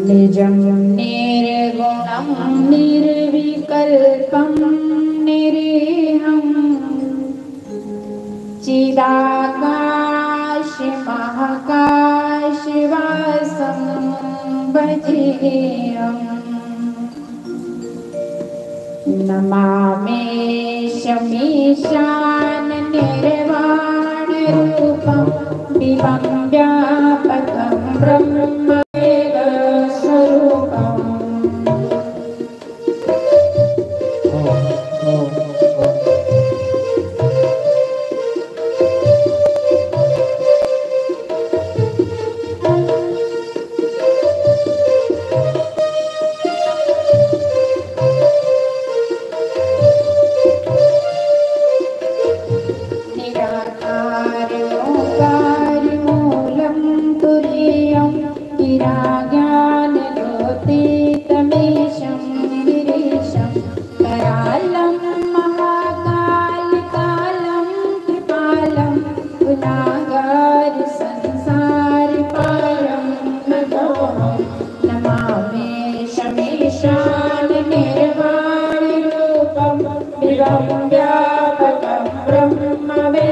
निजं निर्गुणं निर्विकल्पं निरीहं चिदाकाशमहाकाशवासं भजेऽहम्। नमामि शमीशाननिर्वाणरूपं दिवं व्यापकं ब्रह्मवेदस्वरूपम्। निराकारमूलं तुरीयं विराज्ञानज्योतितमीशं गिरीशं करालं महाकालकालं कृपालं गुणागार संसारपारं नतोऽहं। नमामि शमीशाननिर्वाणरूपं दिवं व्यापकं ब्रह्मवेदस्वरूपम्।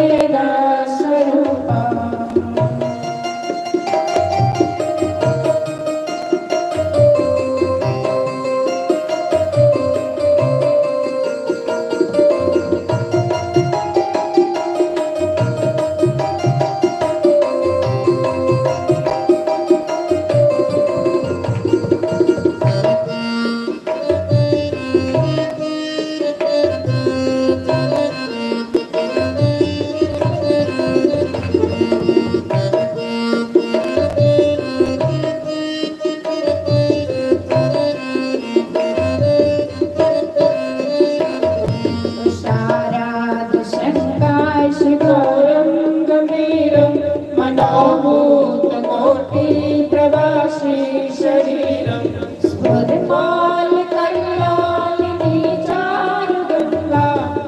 तुषारादिशङ्काशिखरं गम्भीरं मनोभूतकोटिप्रवासी शरीरं स्फुरमालकल्लालिनी चारुगङ्गा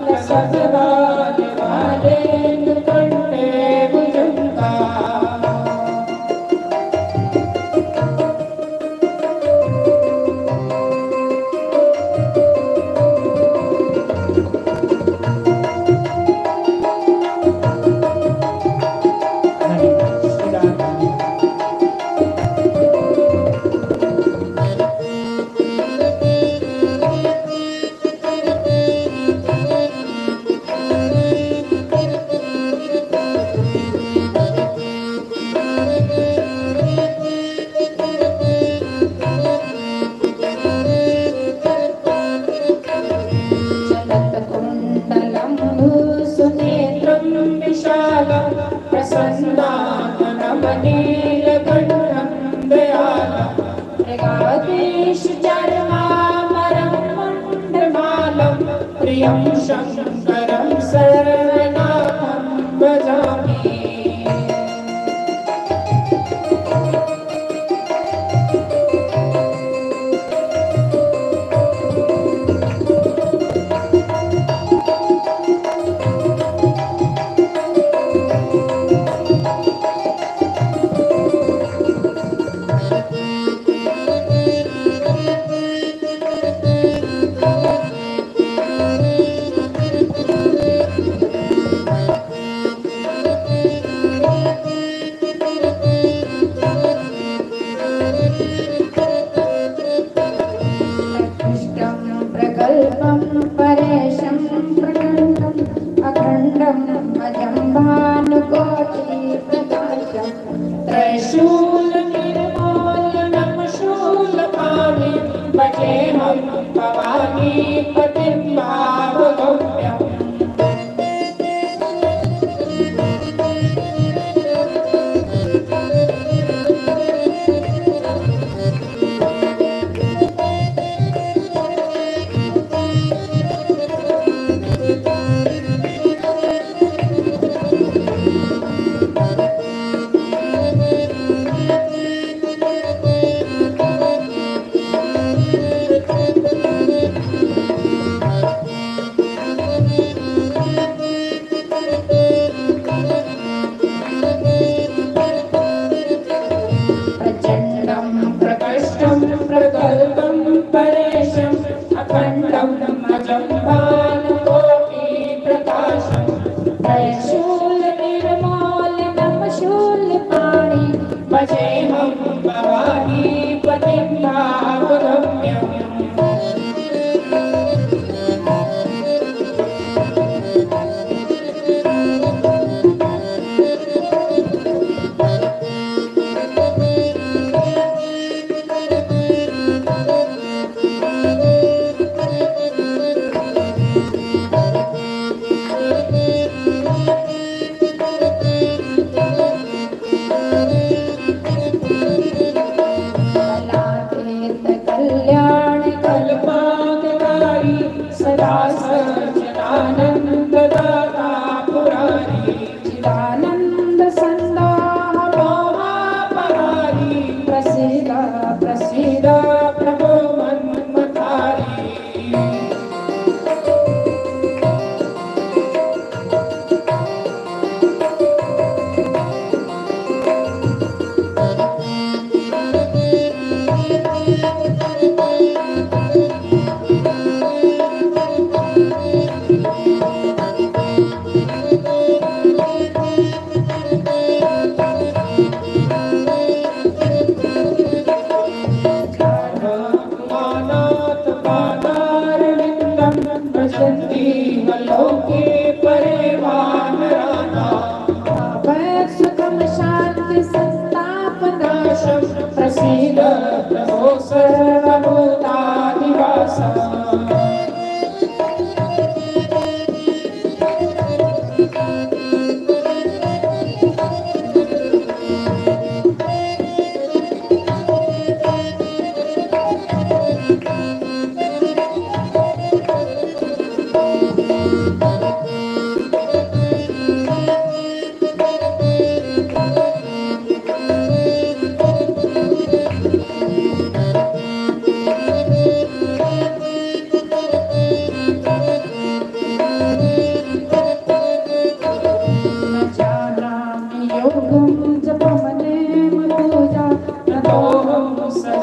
लसद्वादिवालेन्दुकण्ठे भुजङ्गा। चलत्कुण्डलं सुनेत्रं विशालं प्रसन्नाननमनीलकण्ठं दयालं मृगाधीशचर्मामरं मण्डमालं प्रियं शङ्करं सर्वनाथं भजामि। प्रकल्पं परेशं प्रचण्डम् अखण्डम् अजं भानुकोटिप्रकाशं त्रैशूलनिर्मूलनं शूलपाणिं भजेऽहं भवानीपतिं भावगम्यम्।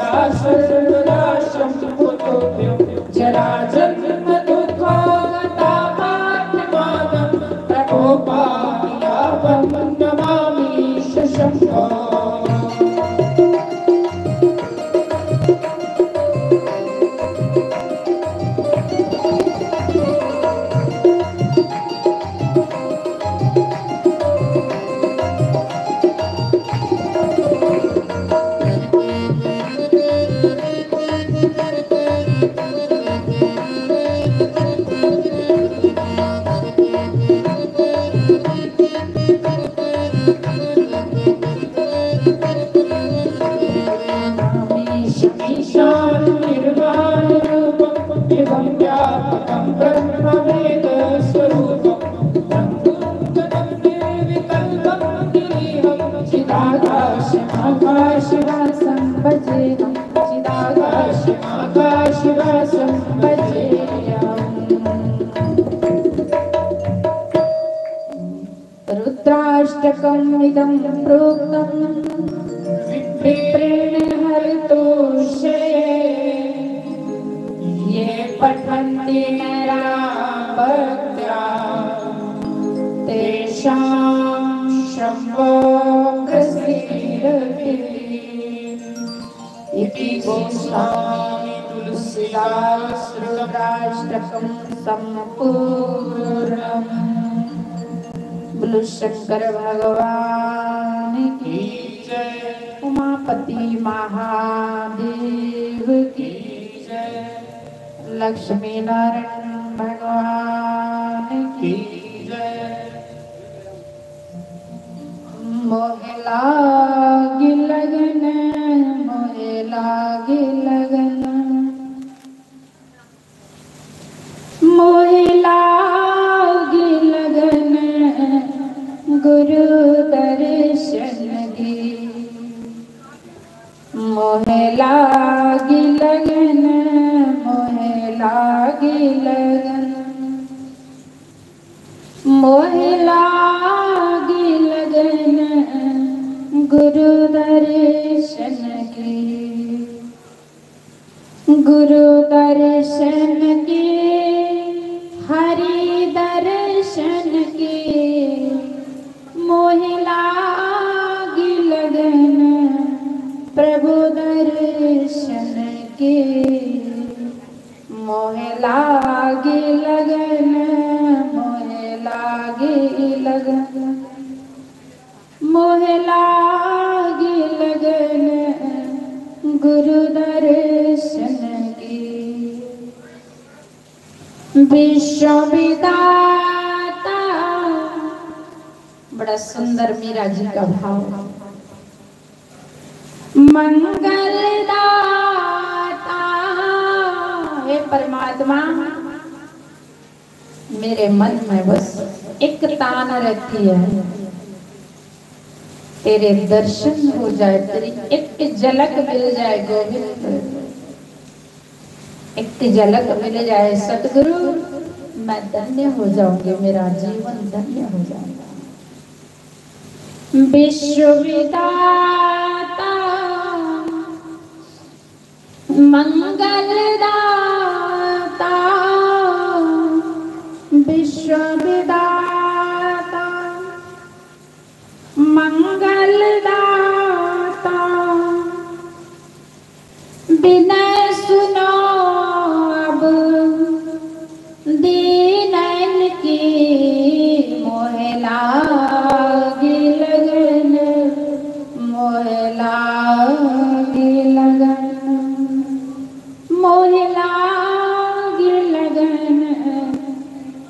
सदा सर्वनाशं कुतोऽभ्यो जराजन्म दुःखोगतापातिमानं प्रकोपायावं नमामि शम्भो। रुद्राष्टकम् इदं प्रोक्तं विप्रेण हरितोषये ये पठन्ति नराः भक्त्या तेषां शम्भो प्रसीदति इति गोस्वामी तुलसीदास रुद्राष्टकं सम्पूर्णम्। बोलो शंकर भगवान की जय, उमापति महादेव की जय, लक्ष्मी नारायण भगवान की जय। मोहे लागी लगन, मोहे लागी लगन, मोहे लागी लगन गुरु दर्शन की। मोहे लागी लगन, मोहे लागी लगन, मोहे लागी लगन गुरु दर्शन की। गुरु दर्शन की, हरि दर्शन की, मोहे लागी लगन प्रभु दर्शन की। मोहे लागी लगन, मोहे लागी लगन, मोहे लागी लगन गुरु दर्शन की। विश्व विधाता, बड़ा सुंदर मीरा जी का भाव। मंगलदाता, हे परमात्मा मेरे मन में बस एक तान रहती है, तेरे दर्शन हो जाए, तेरी एक झलक मिल जाए गोविंद, एक झलक मिल जाए सतगुरु, मैं धन्य हो जाऊंगी, मेरा जीवन धन्य हो जाएगा। विश्व विधाता मंगलदाता, विश्व विधाता मंगलदाता, विनय सुनो अब दीनन की। मोहे लागी लगन, मोहे लागी लगन, मोहे लागी लगन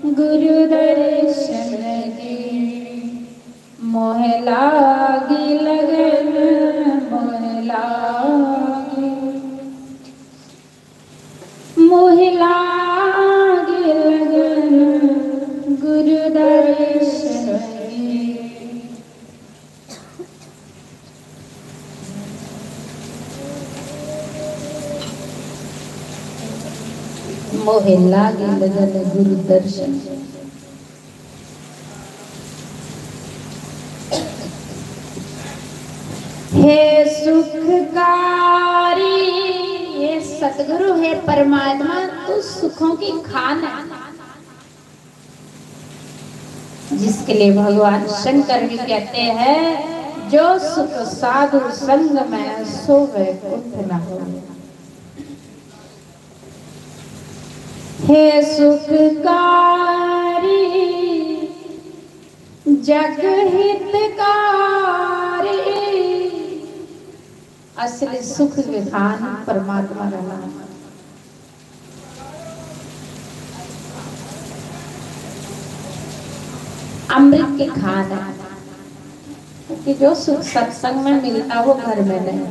गुरु दर्शन की। मोहे लागी लगन, मोहे लागी, मोहे लागी लगन गुरु दर्शन की। मोहे लागी लगन गुरु दर्शन। हे सुखकारी सतगुरु हे परमात्मा तू सुखों की खान है, जिसके लिए भगवान शंकर भी कहते हैं जो सुख साधु संग में सो वैकुंठ न हो। हे सुखकारी जग हितकारी, असली सुख विधान परमात्मा रहा। अमृत की खान है कि जो सुख सत्संग में मिलता वो घर में नहीं।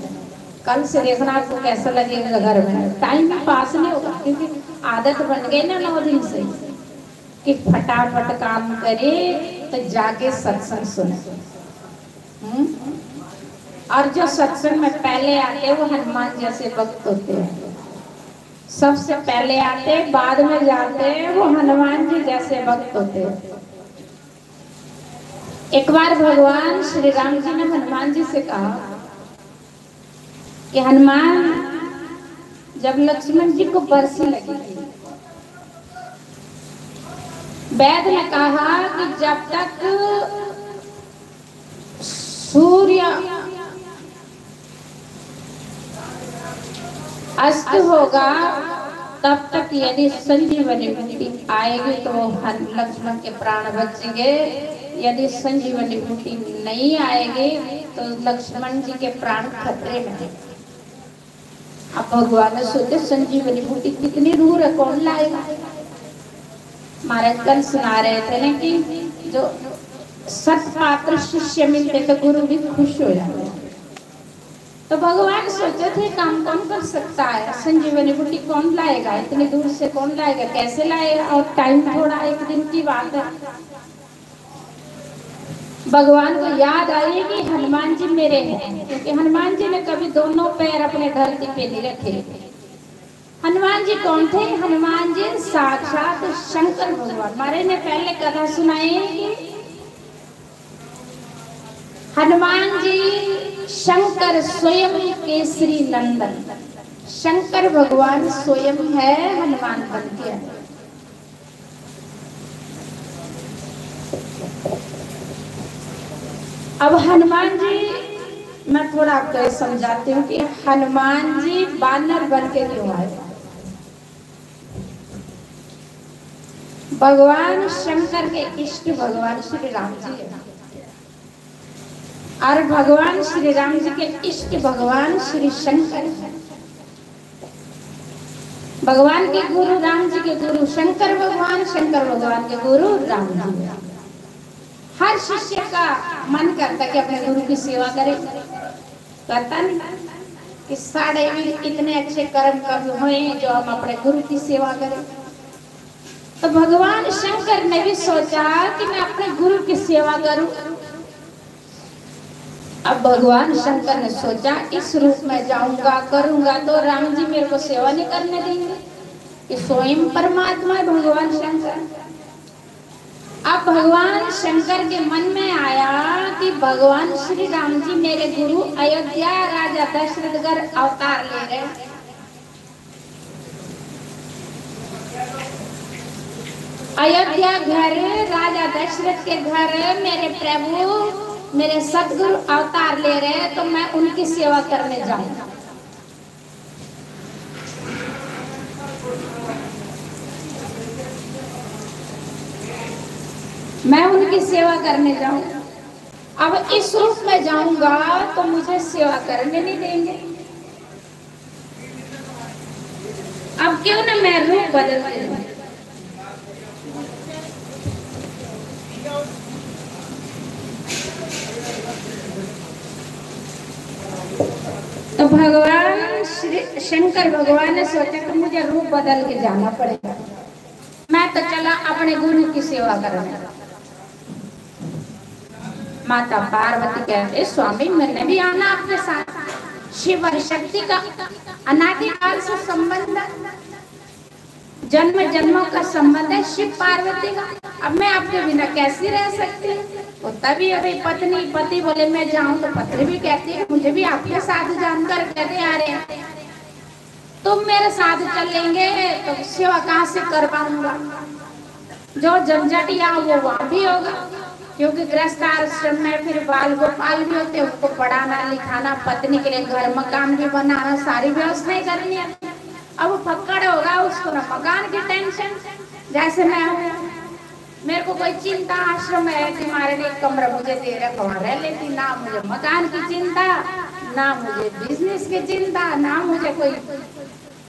कल से देखना आपको कैसा लगेगा घर में, टाइम पास नहीं होगा, क्योंकि आदत बन गई ना 9 दिन से कि फटाफट काम करे तो जाके सत्संग सुने। और जो सत्संग में पहले आते वो हनुमान जैसे भक्त होते हैं, सबसे पहले आते बाद में जाते वो हनुमान जी जैसे भक्त होते हैं। एक बार भगवान श्री राम जी ने हनुमान जी से कहा कि हनुमान, जब लक्ष्मण जी को बरसी लगी थी, वैद्य ने कहा कि जब तक सूर्य अस्त होगा तब तक यदि संजीवनी बूटी आएगी तो लक्ष्मण के प्राण बचेंगे, यदि संजीवनी बूटी नहीं आएगी तो लक्ष्मण जी के प्राण खतरे में। अब भगवान ने सोचे संजीवनी बूटी कितनी दूर है, कौन लाएगा। महाराज कल सुना रहे थे ना कि जो सत्पात्र शिष्य मिलते तो गुरु भी खुश हो जाते। तो भगवान सोचे थे काम कौन कर सकता है, संजीवनी बूटी कौन लाएगा, इतनी दूर से कौन लाएगा, कैसे लाएगा, और टाइम थोड़ा एक दिन की बात है। भगवान को याद आई कि हनुमान जी मेरे हैं, क्योंकि हनुमान जी ने कभी दोनों पैर अपने धरती पे नहीं रखे। हनुमान जी कौन थे? हनुमान जी साक्षात शंकर भगवान। हमारे ने पहले कथा सुनाई कि हनुमान जी शंकर स्वयं केसरी नंदन, शंकर भगवान स्वयं है हनुमान बन के। अब हनुमान जी, मैं थोड़ा आपको समझाती हूँ कि हनुमान जी बानर बन के क्यों आए। भगवान शंकर के इष्ट भगवान श्री राम जी है, और भगवान श्री राम जी के इष्ट भगवान श्री शंकर है। भगवान के गुरु राम जी के गुरु शंकर भगवान, शंकर भगवान के गुरु राम जी। हर शिष्य का मन करता कि अपने गुरु की सेवा करे, करता नहीं कि साढ़े भी इतने अच्छे कर्म कब हुए जो हम अपने गुरु की सेवा करें। तो भगवान शंकर ने भी सोचा कि मैं अपने गुरु की सेवा करूं। अब भगवान शंकर ने सोचा इस रूप में जाऊंगा करूंगा तो राम जी मेरे को सेवा नहीं करने देंगे, कि स्वयं परमात्मा है भगवान शंकर। अब भगवान शंकर के मन में आया कि भगवान श्री राम जी मेरे गुरु अयोध्या राजा दशरथ घर अवतार ले रहे। अयोध्या घर राजा दशरथ के घर मेरे प्रभु मेरे सतगुरु अवतार ले रहे हैं, तो मैं उनकी सेवा करने जाऊंगा। मैं उनकी सेवा करने जाऊंगा। अब इस रूप में जाऊंगा तो मुझे सेवा करने नहीं देंगे। अब क्यों ना मैं रूप बदल दूं। तो भगवान श्री शंकर भगवान ने सोचा कि मुझे रूप बदल के जाना पड़ेगा। मैं तो चला अपने गुरु की सेवा करने। माता पार्वती कहते स्वामी मैंने भी आना आपके साथ। शिव और शक्ति का अनादिकाल से संबंध, जन्म जन्मों का संबंध है शिव पार्वती का। अब मैं आपके बिना कैसी रह सकती हूँ। तो तभी अभी पत्नी पति बोले मैं जाऊं, तो पत्नी भी कहती है मुझे भी आपके साथ जानकर कहते आ रहे हैं। तुम मेरे साथ चलेंगे तो सेवा कहाँ से कर पाऊंगा। जो झंझट यहाँ वो वहां भी होगा, क्योंकि गृहस्थ आश्रम में फिर बाल गोपाल भी होते, उनको पढ़ाना लिखाना, पत्नी के लिए घर मकान भी बनाना, सारी व्यवस्थाएं करनी है। अब फक्कड़ होगा उसको ना मकान की टेंशन, जैसे मैं हूँ, मेरे को कोई चिंता आश्रम है कि हमारे लिए कमरा मुझे दे रखा वहां रह लेती, ना मुझे मकान की चिंता, ना मुझे बिजनेस की चिंता, ना मुझे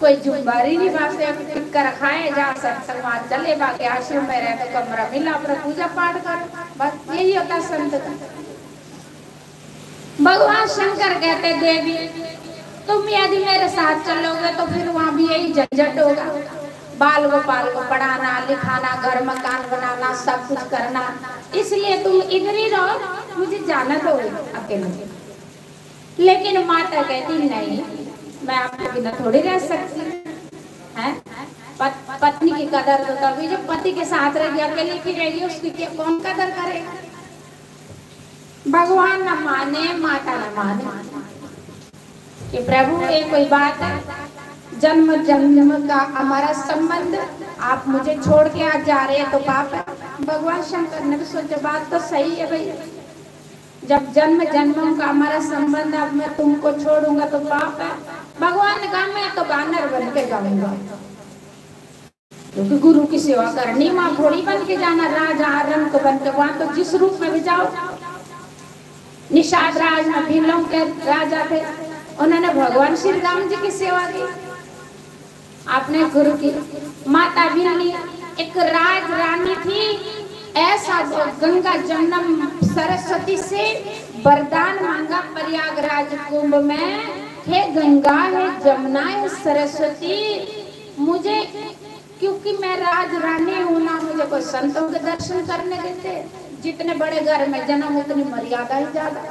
कोई जुम्बारी नहीं बातें टिक्का रखाए जा सत्संग वहां चले, बाकी आश्रम में रहे तो कमरा मिला अपना पूजा पाठ कर, बस यही होता संत का। भगवान शंकर कहते देवी तुम यदि मेरे साथ चलोगे तो फिर वहां भी यही झंझट होगा, बाल गोपाल को पढ़ाना लिखाना, घर मकान बनाना, सब कुछ करना, इसलिए तुम इधर ही रहो, मुझे जाना तो अकेले। लेकिन माता कहती नहीं, मैं आपके बिना थोड़ी रह सकती है। पत्नी की कदर तो तभी जब पति के साथ रहेगी, अकेली भी रहेगी, उसकी कौन कदर करेगा। भगवान न माने, माता न माने कि प्रभु ये कोई बात है, जन्म जन्म का हमारा संबंध, आप मुझे छोड़ के आज जा रहे हैं तो पाप है। भगवान शंकर ने भी सोचा बात तो सही है भाई, जब जन्म जन्मों का हमारा संबंध, अब मैं तुमको छोड़ूंगा तो पाप है। भगवान ने कहा मैं तो बानर बन के जाऊंगा, क्योंकि गुरु की सेवा करनी, माँ थोड़ी बन के जाना, राजा रंग बन के, वहां तो जिस रूप में भी जाओ। निषाद राज में भीलों के राजा थे, उन्होंने भगवान श्री राम जी की सेवा की। आपने गुरु की माता भीली एक राज रानी थी, ऐसा गंगा जन्म सरस्वती से वरदान मांगा प्रयागराज कुंभ में, हे गंगा है जमुना है सरस्वती, मुझे क्योंकि मैं राज रानी हूं ना, मुझे कोई संतों के दर्शन करने देते। जितने बड़े घर में जन्म उतनी मर्यादा ही ज्यादा,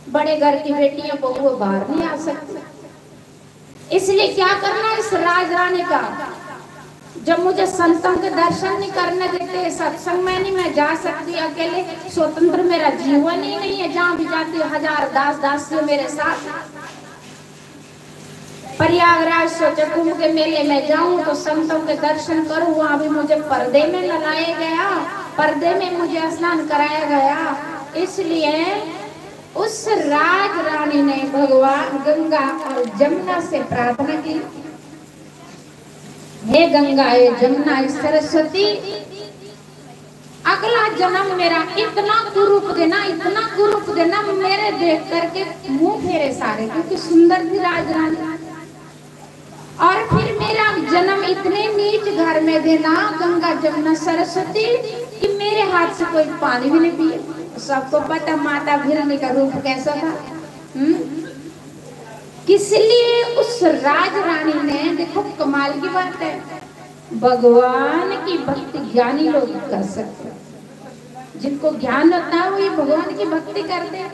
बड़े घर की बेटियों को वो बाहर नहीं आ सकती, इसलिए क्या करना इस राज रानी का, जब मुझे संतों के दर्शन नहीं करने देते, सत्संग में नहीं मैं जा सकती, अकेले स्वतंत्र मेरा जीवन ही नहीं है, जहाँ भी जाती हजार दास दासी मेरे साथ। प्रयागराज सोचे कुंभ के मेले में जाऊं तो संतों के दर्शन करूं, वहां भी मुझे पर्दे में लगाया गया, पर्दे में मुझे स्नान कराया गया, इसलिए उस राज रानी ने भगवान गंगा और जमुना से प्रार्थना की, हे गंगा हे जमुना हे सरस्वती, अगला जन्म मेरा इतना कुरूप देना, इतना कुरूप देना, मेरे देख करके मुंह फेरे सारे, क्योंकि सुंदर थी राज रानी, और फिर मेरा जन्म इतने नीच घर में देना गंगा जमुना सरस्वती कि मेरे हाथ से कोई पानी भी नहीं पिए। सबको पता माता भीलनी का रूप कैसा था, किस लिए उस राज रानी ने, देखो कमाल की बात है, भगवान की भक्ति ज्ञानी लोग कर सकते, जिनको ज्ञान होता है वो ये भगवान की भक्ति करते हैं,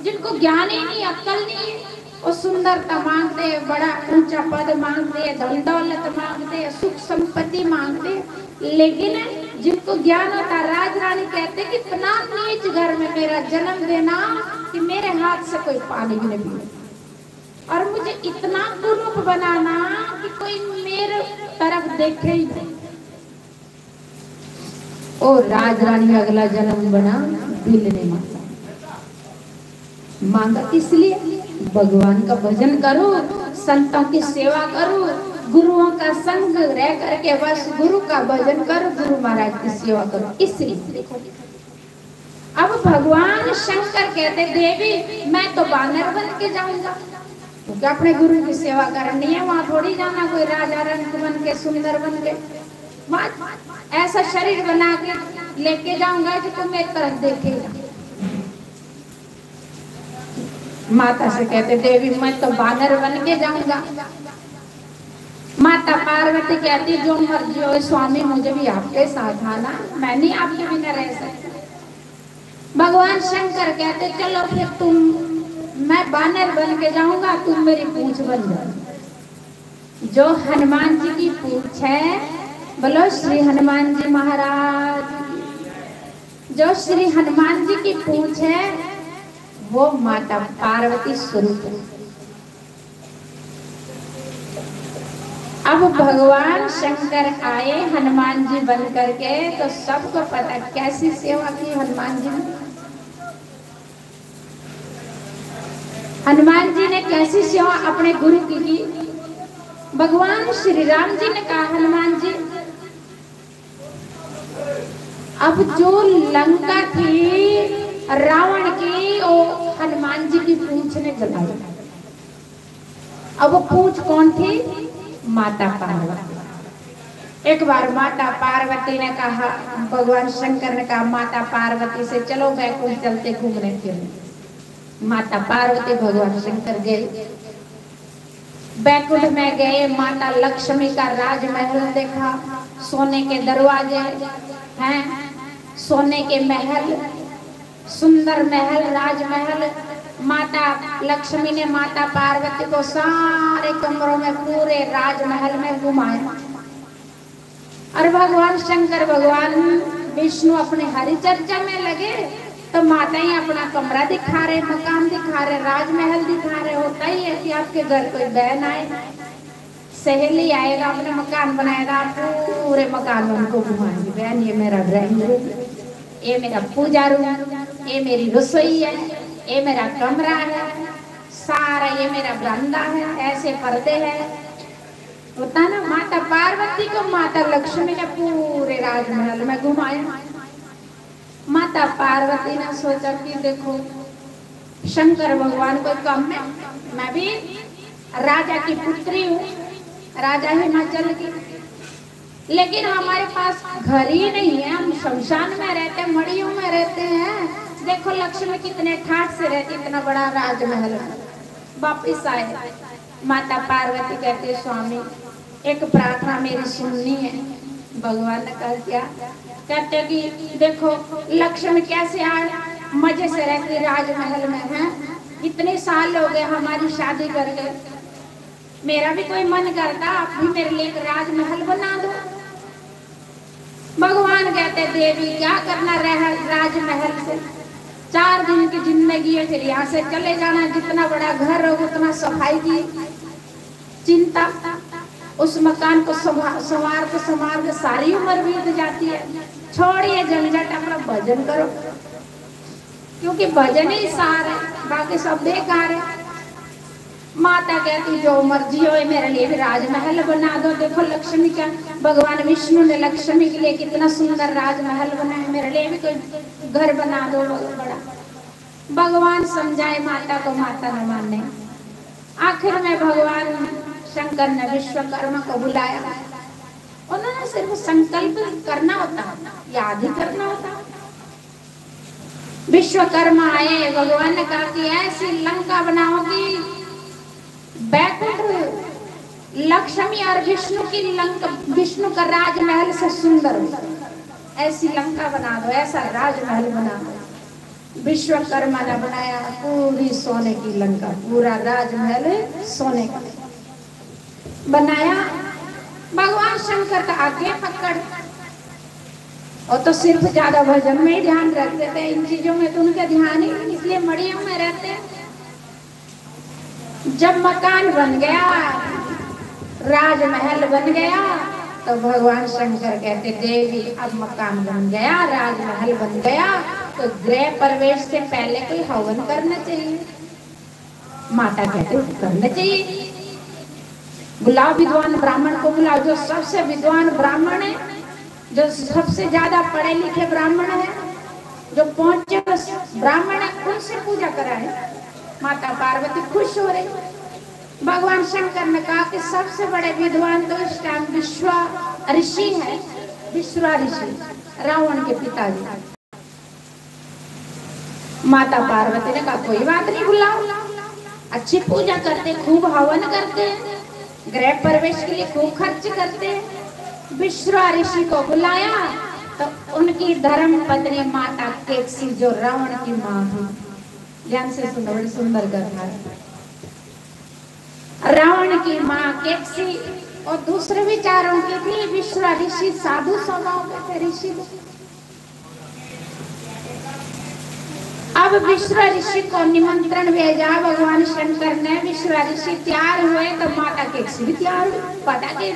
जिनको ज्ञान ही नहीं अक्ल नहीं है वो सुंदरता मांगते, बड़ा ऊंचा पद मांगते, धन दौलत मांगते, सुख संपत्ति मांगते, लेकिन जिनको ज्ञान होता, राज रानी कहते कि इतना नीच घर में मेरा जन्म देना कि मेरे हाथ से कोई पानी भी नहीं पिए, और मुझे इतना कुरूप बनाना कि कोई मेरे तरफ देखे ही नहीं। और राज रानी अगला जन्म बना भीलनी माता, मांगा इसलिए भगवान का भजन करो, संतों की सेवा करो, गुरुओं का संग रह करके बस गुरु का भजन करो, गुरु महाराज की सेवा करो, इसलिए। अब भगवान शंकर कहते देवी मैं तो बानर बन के जाऊंगा, क्योंकि अपने गुरु की सेवा करनी है, वहां थोड़ी जाना कोई राजा रंग बन के सुंदर बन के, वहां ऐसा शरीर बना के लेके जाऊंगा कि तुम मेरी तरफ देखेगा। माता से कहते देवी मैं तो बानर बन के जाऊंगा। माता पार्वती कहती जो मर्जी हो स्वामी, मुझे भी आपके साथ आना, मैं नहीं आपके बिना रह सकती। भगवान शंकर कहते चलो फिर तुम, मैं बानर बन के जाऊंगा, तुम मेरी पूंछ बन जाओ। जो हनुमान जी की पूंछ है, बोलो श्री हनुमान जी महाराज, जो श्री हनुमान जी की पूंछ है वो माता पार्वती स्वरूप है। अब भगवान शंकर आए हनुमान जी बन करके, तो सबको पता कैसी सेवा की हनुमान जी ने। हनुमान जी ने कैसी सेवा अपने गुरु की। भगवान श्री राम जी ने कहा, हनुमान जी अब जो लंका थी रावण की, वो हनुमान जी की पूंछ ने जलाई। अब वो पूंछ कौन थी? माता पार्वती। एक बार माता पार्वती ने कहा, भगवान शंकर ने कहा माता पार्वती से, चलो बैकुंठ चलते घूमने के लिए। माता पार्वती भगवान शंकर गए, बैकुंठ में गए। माता लक्ष्मी का राजमहल देखा, सोने के दरवाजे हैं, सोने के महल, सुंदर महल, राजमहल। माता लक्ष्मी ने माता पार्वती को सारे कमरों में, पूरे राजमहल में घुमाया। और भगवान शंकर भगवान विष्णु अपने हरि चर्चा में लगे, तो माता ही अपना कमरा दिखा रहे, मकान दिखा रहे, राजमहल दिखा रहे। होता ही है कि आपके घर कोई बहन आए, सहेली आएगा, अपने मकान बनाएगा, पूरे मकान में उनको घुमाएंगे। बहन ये मेरा ड्राइंग रूम, ये मेरा पूजा रूम, ये मेरी रसोई है, ये मेरा कमरा है, सारा ये मेरा बरामदा है, ऐसे पर्दे हैं। होता ना, माता पार्वती को माता लक्ष्मी ने पूरे राजमहल में घुमाया। माता पार्वती ने सोचा कि देखो शंकर भगवान को कम में, मैं भी राजा की पुत्री हूँ, राजा हिमाचल की, लेकिन हमारे पास घर ही नहीं है, हम शमशान में रहते हैं, मड़ियों में रहते हैं। देखो लक्ष्मी कितने ठाठ से रहती, इतना बड़ा राजमहल है। वापिस आए, माता पार्वती कहते स्वामी एक प्रार्थना मेरी सुननी है। भगवान ने कहा क्या? कहते कि देखो लक्ष्मी कैसे आए, मजे से रहती राजमहल में है, इतने साल हो गए हमारी शादी करके, मेरा भी कोई मन करता आप भी मेरे लिए एक राजमहल बना दो। भगवान कहते देवी क्या करना रहा राजमहल से, 4 दिन की जिंदगी है, फिर यहाँ से चले जाना, जितना बड़ा घर हो उतना सफाई की चिंता, उस मकान को संवार के सारी उम्र बीत जाती है। छोड़िए झंझट, अपना भजन करो, क्योंकि भजन ही सार है, बाकी सब बेकार है। माता कहती जो मर्जी हो, मेरे लिए भी राजमहल बना दो। देखो लक्ष्मी का, भगवान विष्णु ने लक्ष्मी के लिए कितना सुंदर राजमहल बनाया, मेरे लिए भी कोई घर बना दो बड़ा। भगवान समझाए माता को, माता न माने। आखिर में भगवान शंकर ने विश्वकर्मा को बुलाया। उन्होंने सिर्फ संकल्प करना होता, याद ही करना होता। विश्वकर्मा आए, भगवान ने कहा कि ऐसी लंका बनाओगी, बैकुंठ लक्ष्मी और विष्णु की लंका, विष्णु का राजमहल से सुंदर हो, ऐसी लंका बना दो, ऐसा राजमहल बना दो। विश्वकर्मा ने बनाया पूरी सोने की लंका, पूरा राजमहल सोने का बनाया। भगवान शंकर का आगे पकड़, और तो सिर्फ ज्यादा भजन में ही ध्यान रखते थे, इन चीजों में तो उनका ध्यान ही, इसलिए मड़ियों में रहते हैं। जब मकान बन गया, राजमहल बन गया, तो भगवान शंकर कहते देवी अब मकान बन गया, राजमहल बन गया, तो गृह प्रवेश से पहले कोई हवन करना चाहिए। माता कहते करना चाहिए, बुलाओ विद्वान ब्राह्मण को बुलाओ, जो सबसे विद्वान ब्राह्मण है, जो सबसे ज्यादा पढ़े लिखे ब्राह्मण है, जो पहुंचे ब्राह्मण है, उनसे पूजा कराए। माता पार्वती खुश हो रही। भगवान शंकर ने कहा कि सबसे बड़े विद्वान तो इस टाइम विश्वा ऋषि है, विश्वा ऋषि रावण के पिताजी। माता पार्वती ने कहा कोई बात नहीं, बुलाओ, अच्छी पूजा करते, खूब हवन करते, गृह प्रवेश के लिए खूब खर्च करते। विश्वा ऋषि को बुलाया, तो उनकी धर्म पत्नी माता केकसी, जो रावण की माँ थी, ध्यान से सुनो, बड़ी सुंदर कथा है। रावण की माँ केकसी और दूसरे विचारों की थी। विश्वा ऋषि साधु स्वभाव के थे ऋषि। अब विश्व ऋषि को निमंत्रण भेजा भगवान शंकर ने। विश्व ऋषि तैयार हुए तो माता कैक्सी भी तैयार हुई। पता कि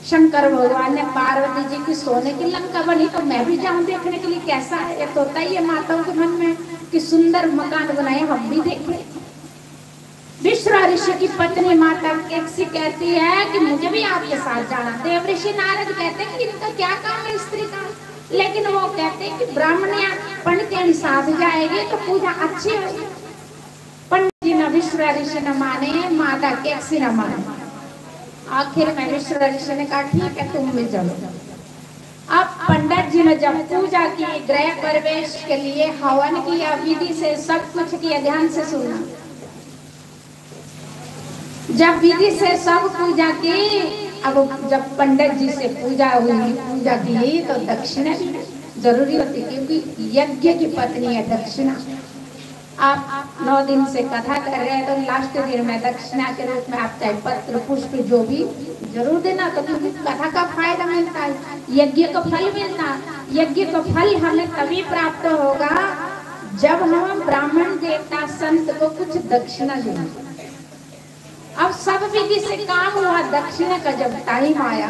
शंकर भगवान ने पार्वती जी की सोने की लंका बनी तो मैं भी जाऊं देखने के लिए कैसा है। एक होता ही है माताओं के मन में कि सुंदर मकान बनाए हम भी देखें। विश्व ऋषि की पत्नी माता कैक्सी कहती है कि मुझे भी आपके साथ जाना। देव ऋषि नारद कहते हैं कि इनका क्या काम है स्त्री का, लेकिन वो कहते हैं कि ब्राह्मण या पंडित साथ जाएगी तो पूजा अच्छी होगी। पंडित जी ने विश्व ऋषि न माने, माता कैक्सी न माने। आखिर में विश्व ऋषि ने कहा ठीक है तुम भी चलो। अब पंडित जी ने जब पूजा की, गृह प्रवेश के लिए हवन किया, विधि से सब कुछ किया, ध्यान से सुनना। जब विधि से सब पूजा की, अब जब पंडित जी से पूजा हुई, पूजा की तो दक्षिणा जरूरी होती क्योंकि यज्ञ की पत्नी है दक्षिणा। आप 9 दिन से कथा कर रहे हैं तो लास्ट दिन में दक्षिणा के रूप में आप चाहे पत्र पुष्प जो भी जरूर देना, तो क्योंकि कथा का फायदा मिलता है, यज्ञ का फल मिलता है। यज्ञ का फल हमें तभी प्राप्त होगा जब हम ब्राह्मण देवता संत को कुछ दक्षिणा देंगे। अब सब विधि से काम हुआ, दक्षिणा का जब टाइम आया,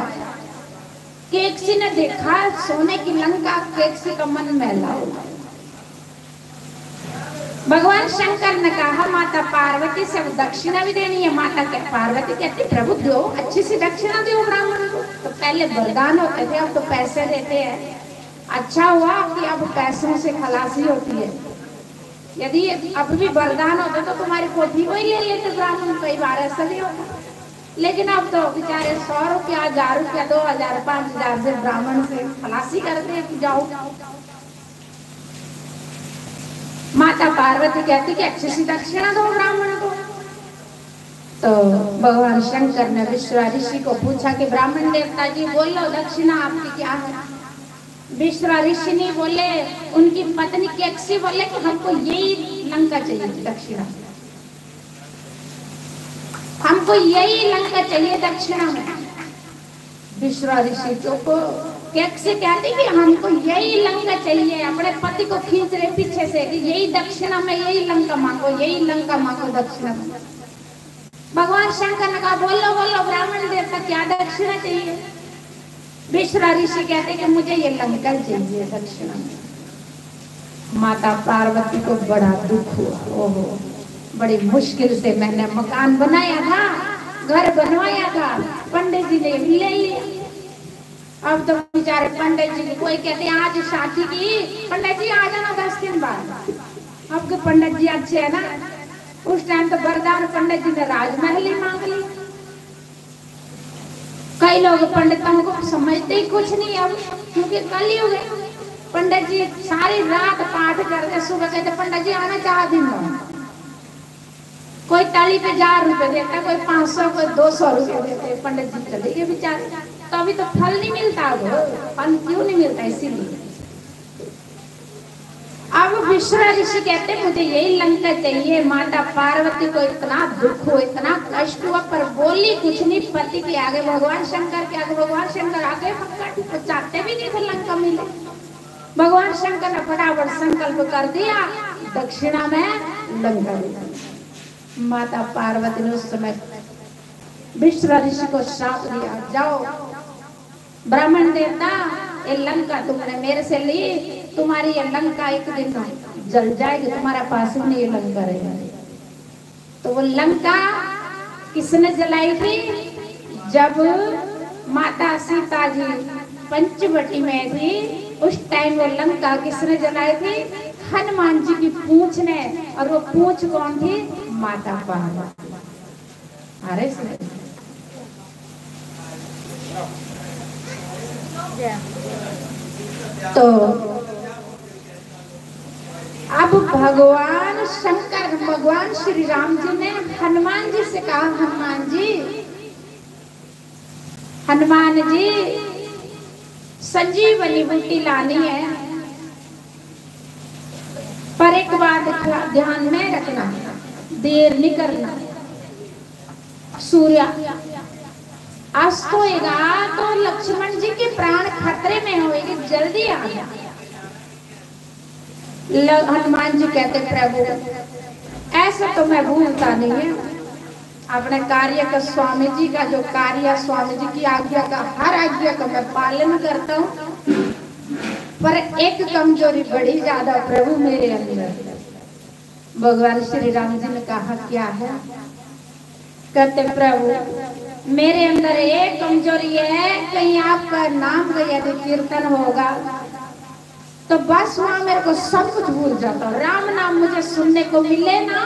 कैक्सी ने देखा सोने की लंका, कैक्सी का मन मैला हो। भगवान शंकर ने कहा माता पार्वती से दक्षिणा भी देनी है। माता के पार्वती कहती प्रभु दो अच्छी सी दक्षिणा दो ब्राह्मण को। तो पहले वरदान होते थे, अब तो पैसे देते हैं। अच्छा हुआ कि अब पैसों से खलासी होती है। यदि अब भी वरदान होता तो तुम्हारी कोठी को ही ले लेते ब्राह्मण, कई बार ऐसा भी होता। लेकिन अब तो बेचारे 100 रुपया, 1000 रुपया, 2000, 5000 से ब्राह्मण से खलासी करते हैं कि जाओ। माता पार्वती कहती कि अच्छी सी दक्षिणा दो ब्राह्मण को। तो भगवान शंकर ने विश्व ऋषि को पूछा कि ब्राह्मण देवता जी बोलो दक्षिणा आपकी क्या है। विश्व ऋषि ने बोले, उनकी पत्नी कैक्सी बोले कि हमको यही लंका चाहिए दक्षिणा, हमको यही लंका चाहिए दक्षिणा में। विश्व ऋषि को कैक्सी कहती कि हमको यही लंका चाहिए, अपने पति को खींच रहे पीछे से कि यही दक्षिणा में, यही लंका मांगो, यही लंका मांगो दक्षिणा में। भगवान शंकर ने कहा बोलो बोलो ब्राह्मण देवता क्या दक्षिणा चाहिए। विश्व ऋषि कहते कि मुझे ये लंका चाहिए दक्षिणा में। माता पार्वती को बड़ा दुख हुआ। ओहो, बड़ी मुश्किल से मैंने मकान बनाया था, घर बनवाया था, पंडित जी ने ले लिया। अब तो बेचारे पंडित जी, कोई कहते आज शादी की, पंडित जी आ जाना 10 दिन बाद। अब के पंडित जी अच्छे है ना, उस टाइम तो वरदान पंडित जी ने राजमहल ही मांग ली। कई लोग पंडितों को समझते ही कुछ नहीं अब, क्योंकि कलयुग है। पंडित जी सारी रात पाठ करते, सुबह कहते पंडित जी आना 4 दिन बाद। कोई ताली पे 1000 रुपए देता, कोई 500, कोई 200 रुपए देते। पंडित जी चले गए बेचारे। तो अभी तो फल नहीं मिलता, फल क्यों नहीं मिलता, इसीलिए। अब विश्व ऋषि कहते मुझे यही लंका चाहिए। माता पार्वती को इतना दुख हुआ, इतना कष्ट हुआ, पर बोली कुछ नहीं। पति के आगे, भगवान शंकर के आगे, भगवान शंकर आगे तो चाहते भी नहीं थे लंका मिले। भगवान शंकर ने फटाफट संकल्प कर दिया दक्षिणा में लंका मिला। माता पार्वती ने उस समय विश्व ऋषि को श्राप दिया, जाओ ब्राह्मण देवता, ये लंका तुमने मेरे से ली, तुम्हारी ये लंका एक दिन जल जाएगी, तुम्हारा पास में ये लंका रहेगी। तो वो लंका किसने जलाई थी? जब माता सीता जी पंचवटी में थी, उस टाइम वो लंका किसने जलाई थी? हनुमान जी की पूंछ ने। और वो पूंछ कौन थी? माता पार्वती। अरे तो अब भगवान शंकर, भगवान श्री राम जी ने हनुमान जी से कहा, हनुमान जी संजीवनी बूटी लानी है, पर एक बात ध्यान में रखना, देर नहीं करना। सूर्य अस्त होएगा तो लक्ष्मण जी के प्राण खतरे में होएंगे, जल्दी आ जाए। हनुमान जी कहते प्रभु ऐसा तो मैं भूलता नहीं है, अपने कार्य का स्वामी जी का जो कार्य स्वामी जी की आज्ञा का हर आज्ञा का मैं पालन करता हूँ, पर एक कमजोरी बड़ी ज्यादा प्रभु मेरे अंदर। भगवान श्री राम जी ने कहा क्या है? कहते प्रभु मेरे अंदर एक कमजोरी है, कहीं आपका नाम का यदि कीर्तन होगा तो बस वहां मेरे को सब कुछ भूल जाता हूँ। राम नाम मुझे सुनने को मिले ना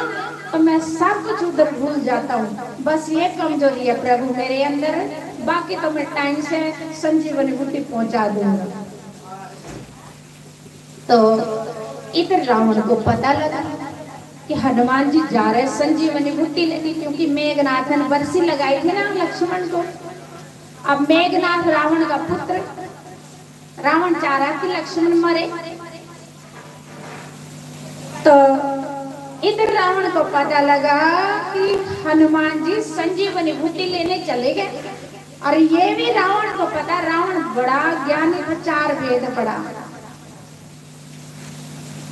तो मैं सब कुछ उधर भूल जाता हूँ। बस ये कमजोरी है प्रभु मेरे अंदर, बाकी तो मैं टाइम से संजीवनी बूटी पहुंचा दूंगा। तो इधर रावण को पता लगा कि हनुमान जी जा रहे संजीवनी बूटी लेने, क्योंकि मेघनाथ ने बरसी लगाई थी ना लक्ष्मण को। अब मेघनाथ रावण का पुत्र, रावण चाह रहा कि लक्ष्मण मरे, तो इधर रावण को पता लगा कि हनुमान जी संजीवनी बूटी लेने चले गए। और ये भी रावण को पता, रावण बड़ा ज्ञानी था, 4 वेद पढ़ा,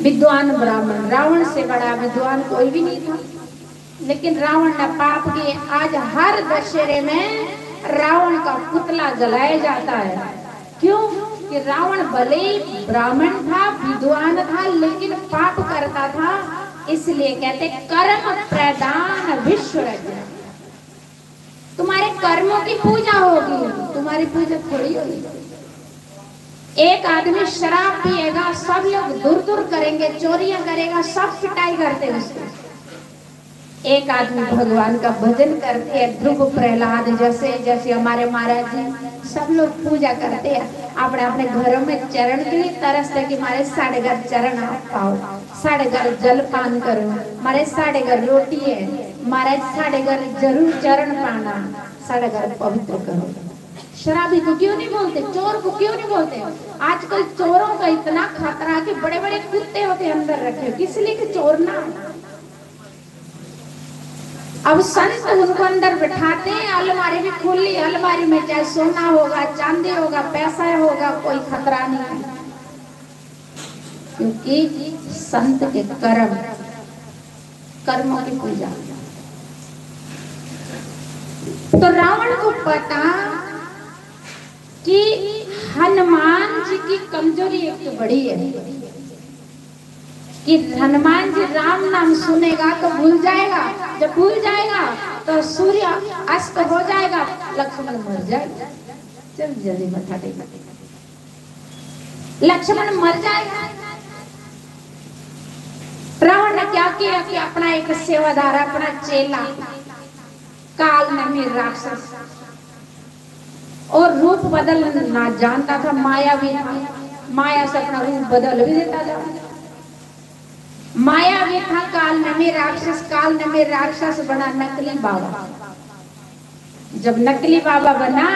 विद्वान ब्राह्मण, रावण से बड़ा विद्वान कोई भी नहीं था। लेकिन रावण ने पाप किए। आज हर दशहरे में रावण का पुतला जलाया जाता है। क्यों? कि रावण भले ही ब्राह्मण था, विद्वान था, लेकिन पाप करता था। इसलिए कहते कर्म प्रधान विश्व राज्य। तुम्हारे कर्मों की पूजा होगी, तुम्हारी पूजा थोड़ी होगी। एक आदमी शराब पिएगा, सब लोग दूर दूर करेंगे, चोरियां करेगा, सब पिटाई करते उसको। एक आदमी भगवान का भजन करते हैं, ध्रुव प्रहलाद जैसे जैसे हमारे महाराज जी सब लोग पूजा करते हैं। अपने अपने घरों में चरण के लिए तरसते कि हमारे साढ़े घर चरण आप पाओ, साढ़े घर जल पान करो, हमारे साढ़े घर रोटी है, महाराज साढ़े घर जरूर चरण पाना, साढ़े घर पवित्र करो। शराबी को क्यों नहीं बोलते? चोर को क्यों नहीं बोलते? आजकल चोरों का इतना खतरा कि बड़े बड़े कुत्ते होते अंदर रखे, किस लिए कि चोर ना। अब संत उनको अंदर बिठाते हैं, अलमारी भी खुली, अलमारी में चाहे सोना होगा, चांदी होगा, पैसा होगा, कोई खतरा नहीं है, क्योंकि संत के कर्मों की पूजा। तो रावण को पता कि हनुमान जी की कमजोरी एक तो बड़ी है कि हनुमान जी राम नाम सुनेगा तो भूल जाएगा, जब भूल जाएगा तो सूर्य अस्त हो जाएगा, लक्ष्मण मर जाएगा। चल जल्दी मथा टेका, लक्ष्मण मर जाएगा। रावण ने क्या किया कि अपना एक सेवादार, अपना चेला काल नामी राक्षस, और रूप बदल ना जानता था, माया भी था, माया से अपना रूप बदल भी देता था। माया भी था काल नामी राक्षस, काल नामी राक्षस बना नकली बाबा। जब नकली बाबा बना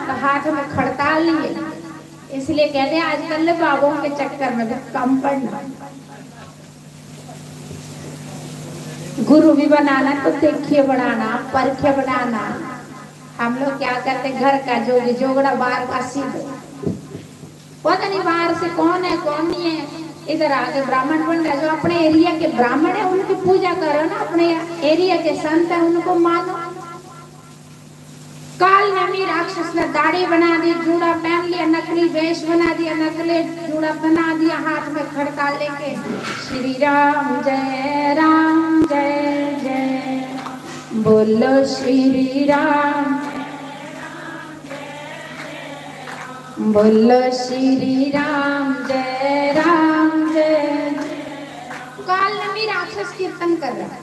तो हाथ में खड़ताल लिए, इसलिए कहते हैं आजकल बाबों के चक्कर में भी कम पड़ना। गुरु भी बनाना तो देखिए बनाना, परखे बनाना। हम लोग क्या करते, घर का जोगी जोगड़ा बाहर का सीधे, पता नहीं बाहर से कौन है कौन नहीं है, इधर आके ब्राह्मण बन रहा। जो अपने एरिया के ब्राह्मण है उनकी पूजा करो ना, अपने एरिया के संत है उनको मानो। काल नामी राक्षस ने दाढ़ी बना दी, जूड़ा पहन लिया, नकली वेश बना दिया, नकली जूड़ा बना दिया, हाथ में खड़ताल लेके श्री राम जय जय बोलो श्री राम, बोलो श्री राम जय काल नामी राक्षस कीर्तन कर रहा,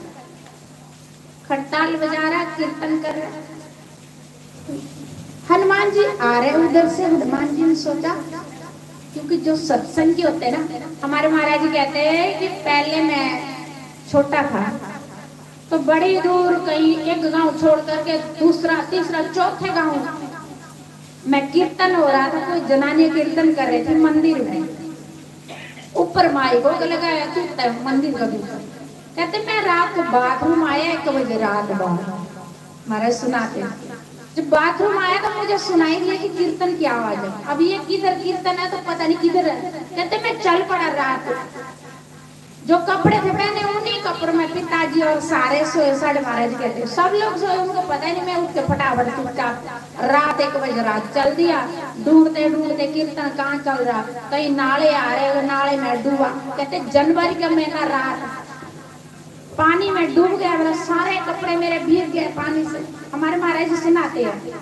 खड़ताल बजा रहा, कीर्तन कर रहा। हनुमान जी आ रहे उधर से। हनुमान जी ने सोचा, क्योंकि जो सत्संगी होते हैं ना, हमारे महाराज जी कहते हैं कि पहले मैं छोटा था तो बड़ी दूर कहीं एक गांव छोड़ करके दूसरा तीसरा चौथे गांव मैं कीर्तन हो रहा था, कोई जनानी कीर्तन कर रही थी मंदिर में, ऊपर माइक को लगाया कीर्तन मंदिर का दूसरा। कहते मैं रात को बाथरूम आया 1 बजे रात बाद, महाराज सुनाते जब बाथरूम आया तो मुझे सुनाई दिया कि कीर्तन की आवाज है। अब ये किधर कीर्तन है तो पता नहीं किधर है। कहते मैं चल पड़ा रात, जो कपड़े थे पहने उन्हीं कपड़ों में पिताजी और सारे सोए, साढ़े महाराज कहते सब लोग सोए, उनको पता ही नहीं। मैं उठ के फटाफट चुपचाप रात 1 बजे रात चल दिया, ढूंढते ढूंढते कीर्तन कहाँ चल रहा, कहीं नाले आ रहे, नाले में डूबा। कहते जनवरी का महीना, रात पानी में डूब गया, मेरा सारे कपड़े मेरे भीग गए पानी से। हमारे महाराज जी से नहाते हैं,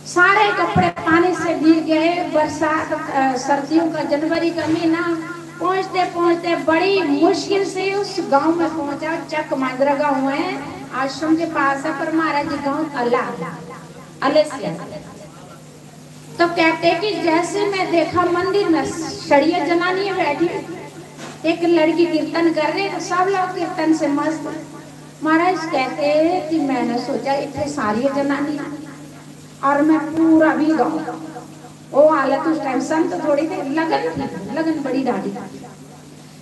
सारे कपड़े पानी से भीग गए। बरसात सर्दियों का जनवरी का महीना, पहुंचते पहुंचते बड़ी मुश्किल से उस गांव में पहुंचा। चक मांजरा गांव है, आश्रम के पास है, पर महाराज जी गांव अले से। तो कहते कि जैसे मैं देखा मंदिर में शड़िया जनानी बैठी, एक लड़की कीर्तन कर रही, तो सब लोग कीर्तन से मस्त। महाराज कहते कि मैंने सोचा इतने सारी जनानी और मैं पूरा भी गाँव, वो हालत उस टाइम संत थोड़ी थे, लगन बड़ी डाली।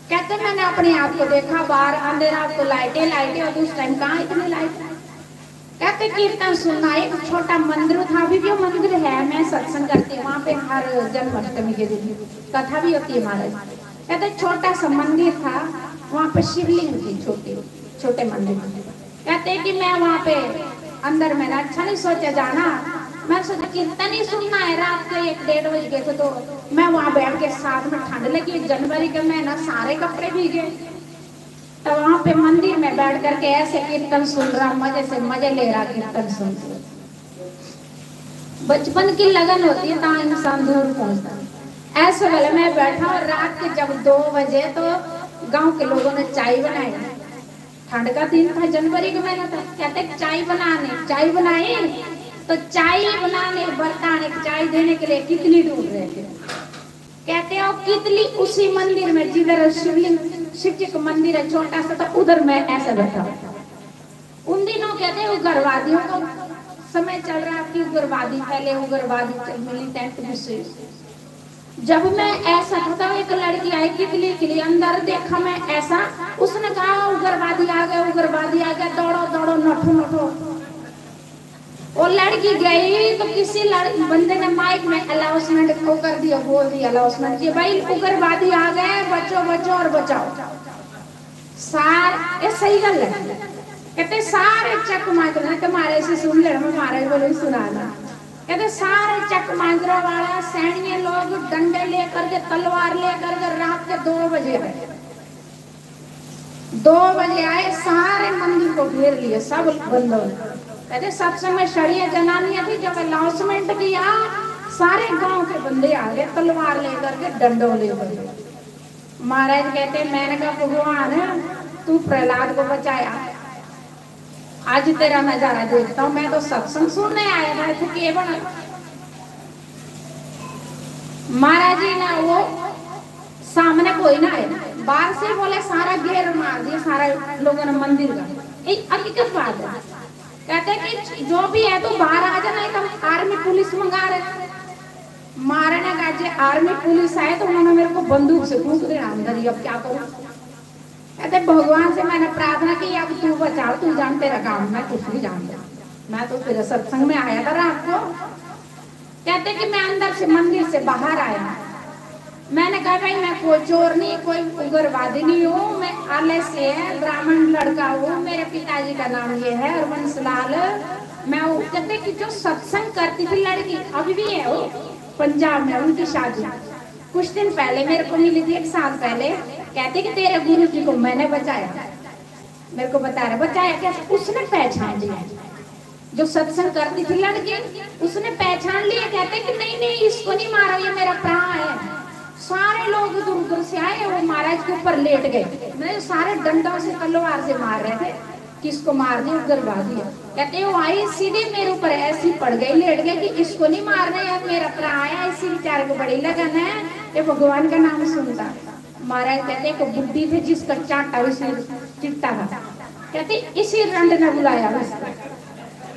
कहते मैंने अपने आप को देखा, बाहर अंधेरा तो लाइटें और उस टाइम कहाँ इतनी लाइट। कहते कीर्तन सुनना, एक छोटा मंदिर था, अभी भी मंदिर है, मैं सत्संग करती हूँ वहाँ पे, हर जन्माष्टमी के दिन कथा भी होती है महाराज। कहते छोटा सा मंदिर था, वहाँ पे शिवलिंग थी, छोटे मंदिर। कहते कि मैं वहाँ पे अंदर, मैंने अच्छा नहीं सोचा जाना, मैं सोचा कीर्तन ही सुनना है। रात के 1-1:30 बज गए थे, तो मैं वहाँ बैठ के, साथ में ठंड लगी, जनवरी का महीना, सारे कपड़े भीगे। तो वहाँ पे मंदिर में बैठ करके ऐसे कीर्तन सुन रहा, मजे ले रहा कीर्तन सुन। बचपन की लगन होती है, तो इंसान दूर पहुंचता। ऐसे वाले मैं बैठा, और रात के जब 2 बजे तो गांव के लोगों ने चाय बनाई। ठंड का दिन था, जनवरी का महीना था। कहते चाय बनाई, तो चाय बनाने बर्तन चाय देने के लिए कितली ढूंढ रहे थे। कहते हो कितली उसी मंदिर में जिधर शिवलिंग, शिव जी का मंदिर है छोटा सा, तो उधर मैं ऐसा बैठा। उन दिनों कहते हैं उग्रवादियों का समय चल रहा कि उग्रवादी फैले, उग्रवादी मिलिटेंट विशेष। जब मैं ऐसा था, एक लड़की आई कितली के लिए, अंदर देखा मैं ऐसा, उसने कहा उग्रवादी आ गया, दौड़ो नठो। वो लड़की गई तो किसी बंदे ने माइक में अनाउंसमेंट को कर दिया, बोल दिया अनाउंसमेंट कि भाई उग्रवादी आ गए, बचो और बचाओ। सारे सही गल है। कहते सारे चक मांजरा, तुम्हारे से सुन ले, हमारे बोले सुनाना। कहते सारे चक मांजरा वाला सैन्य लोग डंडे लेकर के, तलवार लेकर के रात के 2 बजे आए। 2 बजे आए, सारे मंदिर को घेर लिए, सब बंद हो। कहते सत्संग में शड़िया जनानियां थी, जब अनाउंसमेंट किया सारे गांव के बंदे आ गए, तलवार लेकर के, डंडो लेकर के। महाराज कहते मैंने कहा भगवान तू प्रहलाद को बचाया, आज तेरा नजारा देखता हूँ। मैं तो सत्संग सुनने आया था, तो केवल महाराज जी ना, वो सामने कोई ना आया, बाहर से बोले सारा घेर मार दिया, सारा लोगों ने मंदिर का। एक हकीकत बात है, कहते कि जो भी है तो बाहर आ जाना, तो आर्मी पुलिस मंगा रहे। मारने का जो आर्मी पुलिस आए तो उन्होंने मेरे को बंदूक से फूंक दिया अंदर। अब क्या करूं? कहते भगवान से मैंने प्रार्थना की, अब तू बचा, तू जान तेरा काम, मैं कुछ नहीं जानता, मैं तो तेरे सत्संग में आया था रात को। कहते कि मैं अंदर से मंदिर से बाहर आया, मैंने कहा भाई मैं कोई चोर नहीं, कोई उग्रवादी नहीं हूँ, मैं आले से है, ब्राह्मण लड़का हूँ, मेरे पिताजी का नाम ये है हरवंशलाल। मैं कहते कि जो सत्संग करती थी लड़की, अभी भी है वो पंजाब में, उनकी शादी कुछ दिन पहले मेरे को मिली थी, 1 साल पहले। कहते कि तेरे गुरु जी को मैंने बचाया, मेरे को बता रहा, बचाया कैसे? उसने पहचान लिया, जो सत्संग करती थी लड़की, उसने पहचान लिया। कहते कि नहीं इसको नहीं मारो, ये मेरा प्राण है। सारे लोग दूर से आए, वो महाराज के ऊपर लेट गए, मैंने सारे डंडों से, तलवार से मार रहे थे, किसको मार दिया? उग्रवादी। कहते वो आई सीधे मेरे ऊपर ऐसी पड़ गई, लेट गई कि इसको नहीं मारना है, मेरा प्राण आया, इसी बेचारे को बड़ी लगन है, ये भगवान का नाम सुनता। महाराज कहते को बुद्धि थे जिसका चाटा भी चिट्टा था, कहते इसी रंड ने बुलाया,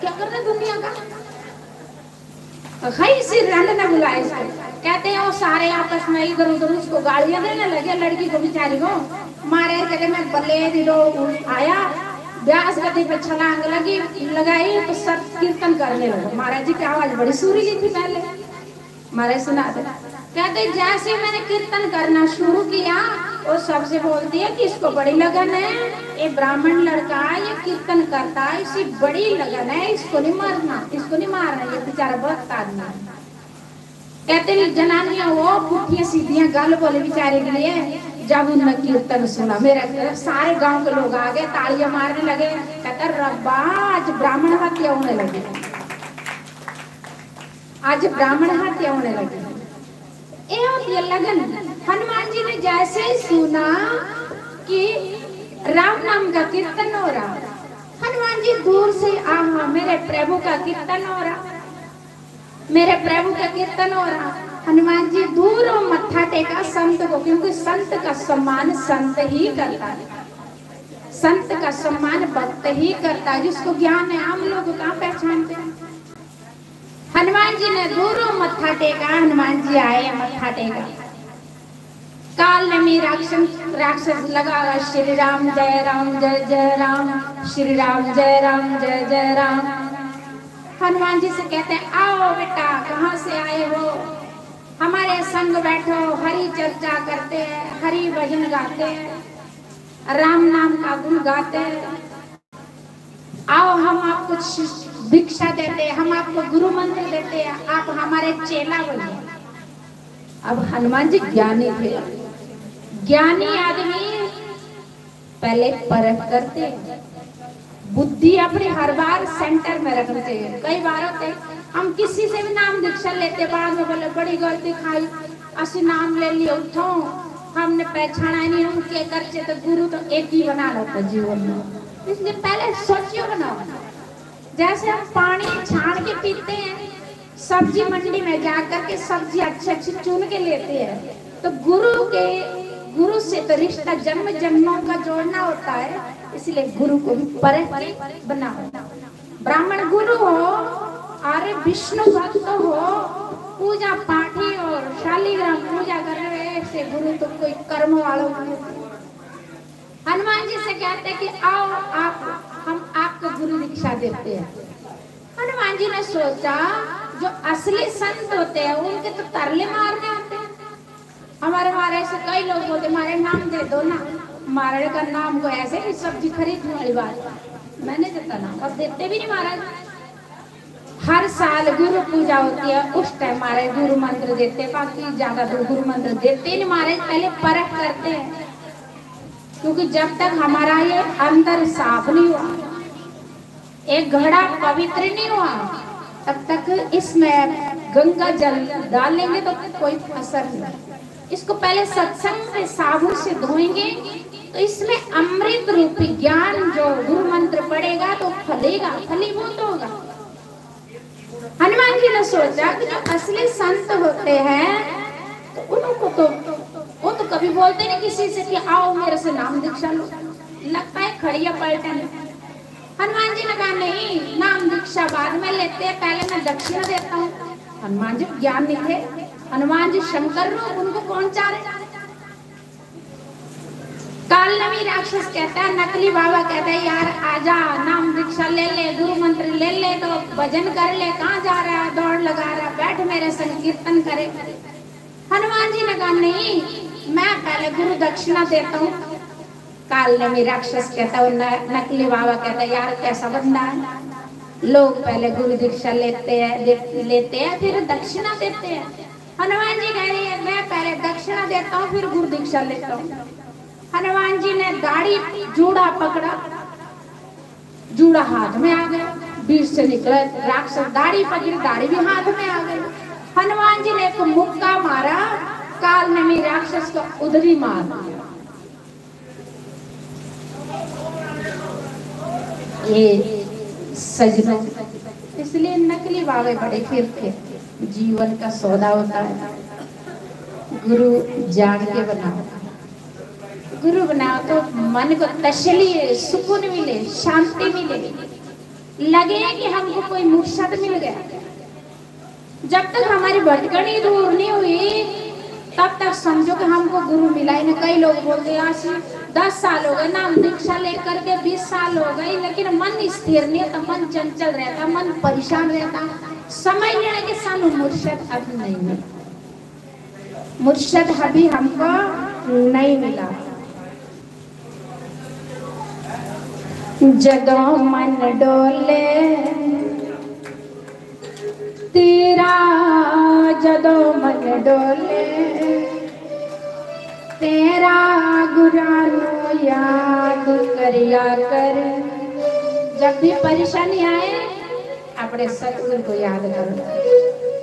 क्या करना दुनिया का, इसी रंड ने बुलाया इसको। कहते हैं वो सारे आपस में इधर उधर उसको गालियां देने लगे, लड़की को बेचारी को। महाराज कहते मैं बल्ले दिलो आया, व्यास गति पे छलांग लगाई तो सब कीर्तन करने लगे। महाराज जी की आवाज बड़ी सुरीली थी पहले, महाराज सुना दे। कहते जैसे मैंने कीर्तन करना शुरू किया, वो सबसे बोलती है कि इसको बड़ी लगन है, ये ब्राह्मण लड़का है, ये कीर्तन करता है, इसी बड़ी लगन है, इसको नहीं मारना, इसको नहीं मारना, ये बेचारा बहुत आदमी है। कहते जनानियां वो पुठियां सीधियां गल बोले बेचारे के लिए। जब उनने कीर्तन सुना मेरे सारे गांव के लोग आ गए, तालियां मारने लगे। कहता रब्बा आज ब्राह्मण हत्या होने लगी, आज ब्राह्मण हत्या होने लगी। ये होती है लगन। हनुमान जी ने जैसे ही सुना कि राम नाम का कीर्तन हो रहा, हनुमान जी दूर से आहा मेरे प्रभु का कीर्तन हो रहा, मेरे प्रभु का कीर्तन हो रहा। हनुमान जी दूर मत्था टेका संत को, क्योंकि संत का सम्मान संत ही करता है, संत का सम्मान भक्त ही करता है, जिसको ज्ञान है। हम लोग कहाँ पहचानते हैं। हनुमान जी ने दूरों मत्था टेका, हनुमान जी आए मत्था टेका। काल नेमी राक्षस लगा श्री राम जय जय राम, श्री राम जय जय राम। हनुमान जी से कहते हैं आओ बेटा कहाँ से आए हो, हमारे संग बैठो, हरि चर्चा करते हैं, हरि भजन गाते हैं, राम नाम का गुण गाते हैं। आओ हम आपको भिक्षा देते हैं, हम आपको गुरु मंत्र देते हैं, आप हमारे चेला बनिए। अब हनुमान जी ज्ञानी थे। ज्ञानी आदमी पहले परख करते, बुद्धि अपनी हर बार सेंटर में रखनी चाहिए। कई बार होते हम किसी से भी नाम दीक्षा लेते, बाद में बोले बड़ी गलती खाई, असि नाम ले लिया उठो, हमने पहचाना नहीं, हम क्या करते तो गुरु तो एक ही बना लेता जीवन में। इसलिए पहले सोचियो बनाओ। जैसे हम पानी छान के पीते हैं, सब्जी मंडी में जाकर के सब्जी अच्छी चुन के लेते हैं, तो गुरु से तो रिश्ता जन्म जन्मों का जोड़ना होता है। इसलिए गुरु को भी परख के बनाओ। ब्राह्मण गुरु हो और विष्णु भक्त हो, पूजा पाठी और शालिग्राम पूजा कर रहे हैं, ऐसे गुरु तो कोई कर्म वालों नहीं। हनुमान जी से कहते हैं कि आओ हम आपको गुरु दीक्षा देते हैं। हनुमान जी ने सोचा जो असली संत होते हैं उनके तो तरले मारने आते हैं। हमारे से कई लोग बोलते हमारे नाम दे दो ना, हमारे का नाम को ऐसे ही सब्जी खरीदने वाली बात, मैंने देता नाम, अब देते भी नहीं महाराज। हर साल गुरु पूजा होती है, उस टाइम हमारे गुरु मंत्र देते, बाकी ज्यादा गुरु मंत्र देते नहीं महाराज। पहले परख करते हैं, क्योंकि जब तक हमारा ये अंदर साफ नहीं हुआ, एक घड़ा पवित्र नहीं हुआ, तब तक इसमें गंगा जल डालेंगे तो कोई असर नहीं। इसको पहले सत्संग में साबुन से धोएंगे तो इसमें अमृत रूपी ज्ञान जो गुरु मंत्र पड़ेगा तो फलेगा, फलीभूत होगा। हनुमान जी ने सोचा कि जो असली संत होते हैं तो उनको तो वो तो कभी बोलते नहीं किसी से कि आओ मेरे से नाम दीक्षा लो, लगता है खड़िया पलटन। हनुमान जी ने कहा नहीं, नाम दीक्षा बाद में लेते हैं, पहले मैं दक्षिणा देता हूँ। हनुमान जी ज्ञान नहीं थे, हनुमान जी शंकर रूप, उनको कौन चाह रहे। काल नेमी राक्षस कहता है, नकली बाबा कहता है यार आजा नाम दीक्षा ले ले, गुरु मंत्र ले ले, तो भजन कर ले, कहाँ जा रहा है, दौड़ लगा रहा है, बैठ मेरे संग कीर्तन करे। हनुमान जी ने कहा नहीं, मैं पहले गुरु दक्षिणा देता हूँ। काल नेमी राक्षस कहता है, नकली बाबा कहता है यार कैसा बंदा है, लोग पहले गुरु दीक्षा लेते हैं फिर दक्षिणा देते हैं। हनुमान जी कह रही है मैं पहले दक्षिणा देता हूँ फिर गुरु दीक्षा लेता हूँ। हनुमान जी ने दाढ़ी जूड़ा पकड़ा, जूड़ा हाथ में आ गया, बीच से निकला राक्षस, दाढ़ी पकड़ी, दाढ़ी भी हाथ में आ गई। हनुमान जी ने एक मुक्का मारा, काल नेमी राक्षस को उधरी मार दिया। ये सजनों, इसलिए नकली बाबे बड़े फिरते, जीवन का सौदा होता है। गुरु जान के बनाओ, गुरु बनाओ तो मन को तसल्ली, सुकून मिले, शांति मिले, लगे कि हमको कोई मुर्शद मिल गया। जब तक हमारी भटकनी दूर नहीं हुई तब तक समझो कि हमको गुरु मिला ही नहीं। कई लोग बोलते हैं 10 साल हो गए नाम दीक्षा लेकर के, 20 साल हो गए, लेकिन मन स्थिर नहीं होता, मन चंचल रहता, मन परेशान रहता। समझ लेना कि सानू मुर्शद अब नहीं है, मुर्शद अभी हमको नहीं मिला। जदों मन डोले तेरा, जदों मन डोले तेरा गुरानो याद करिया कर। जब भी परेशानी आए अपने सतगुरु को याद करो।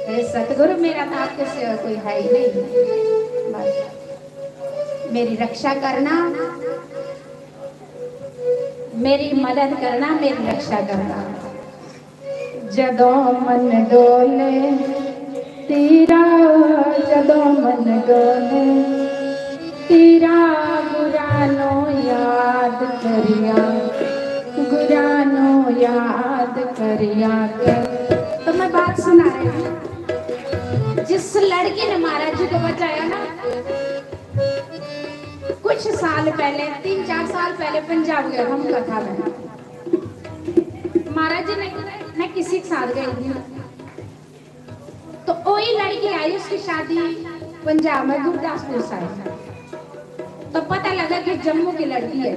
अरे सतगुरु, मेरा तो आपके सिवा कोई है ही नहीं, बस मेरी रक्षा करना, मेरी मदद करना, मेरी रक्षा करना। जदों मन डोले तेरा, जदों मन डोले तेरा गुरानो याद करिया, गुरानो याद करिया कर। तो मैं बात सुना रही हूँ। जिस लड़की ने महाराज जी को बचाया ना, कुछ साल पहले, 3-4 साल पहले पंजाब गए हम कथा में। महाराज जी ने मैं किसी के साथ गई थी, तो वही लड़की आई, उसकी शादी पंजाब में गुरदासपुर साइड। तो पता लगा कि जम्मू की लड़की है।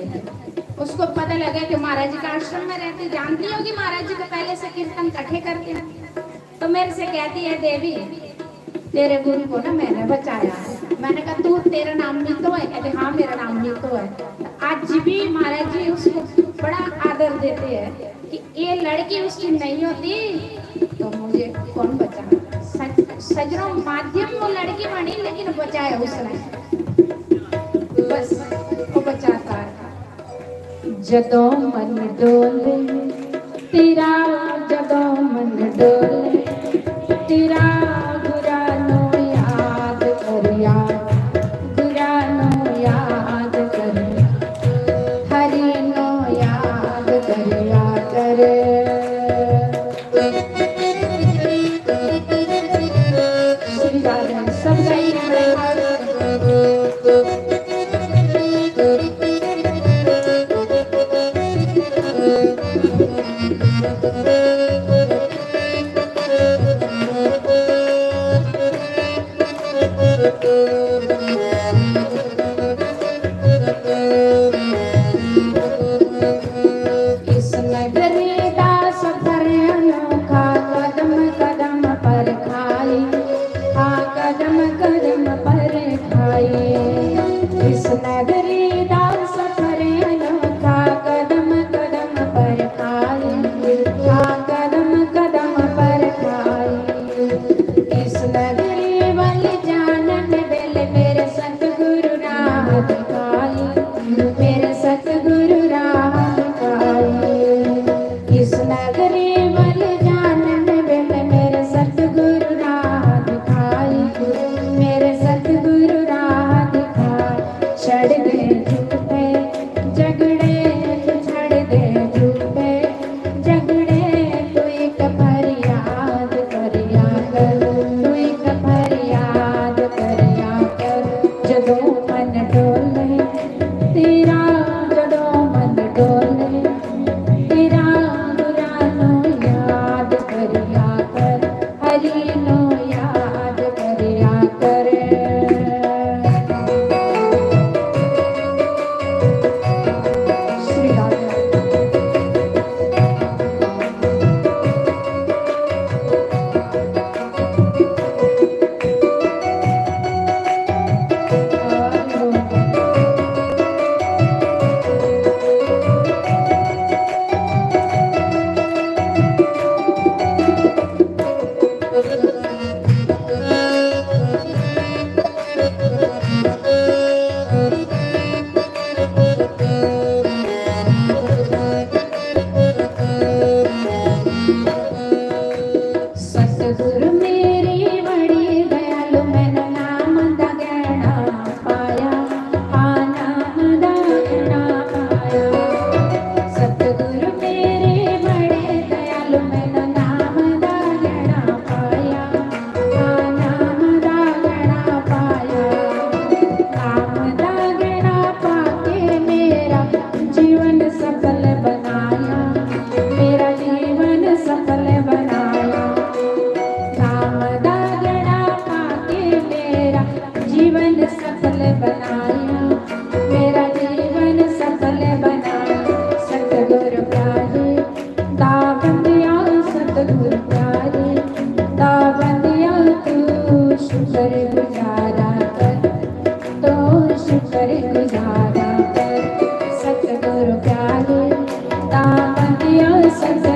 उसको पता लगा कि महाराज जी का आश्रम में रहती, जानती होगी महाराज जी को पहले से कीर्तन इकट्ठे करते हैं। तो मेरे से कहती है, देवी तेरे गुरु को ना मैंने बचाया। मैंने कहा तू, तेरा नाम मीतो है? कहते हाँ मेरा नाम मीतो है। आज भी महाराज जी उसको बड़ा आदर देते हैं कि ये लड़की उसकी नहीं होती तो मुझे कौन बचा। सजरों माध्यम वो लड़की बनी, लेकिन बचाया उसने, बस वो बचाता है। जदों मन डोले तेरा, जदों मन डोले तेरा गुरानो याद करिया, गुरानो याद करिया, हरि नो याद करिया करे। सब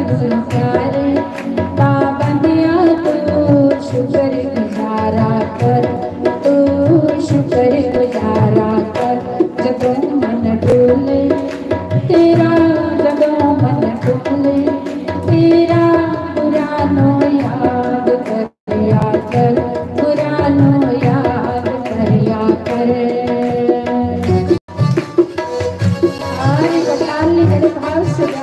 गुरु प्यारे पाबंदिया तू शुक्र गुजारा कर, तू शुक्र गुजारा कर। जदों मन डोले तेरा, जदों मन डोले तेरा, पुरानो याद करया कर, पुरानो याद करया कर। आज बताली बड़े भाव से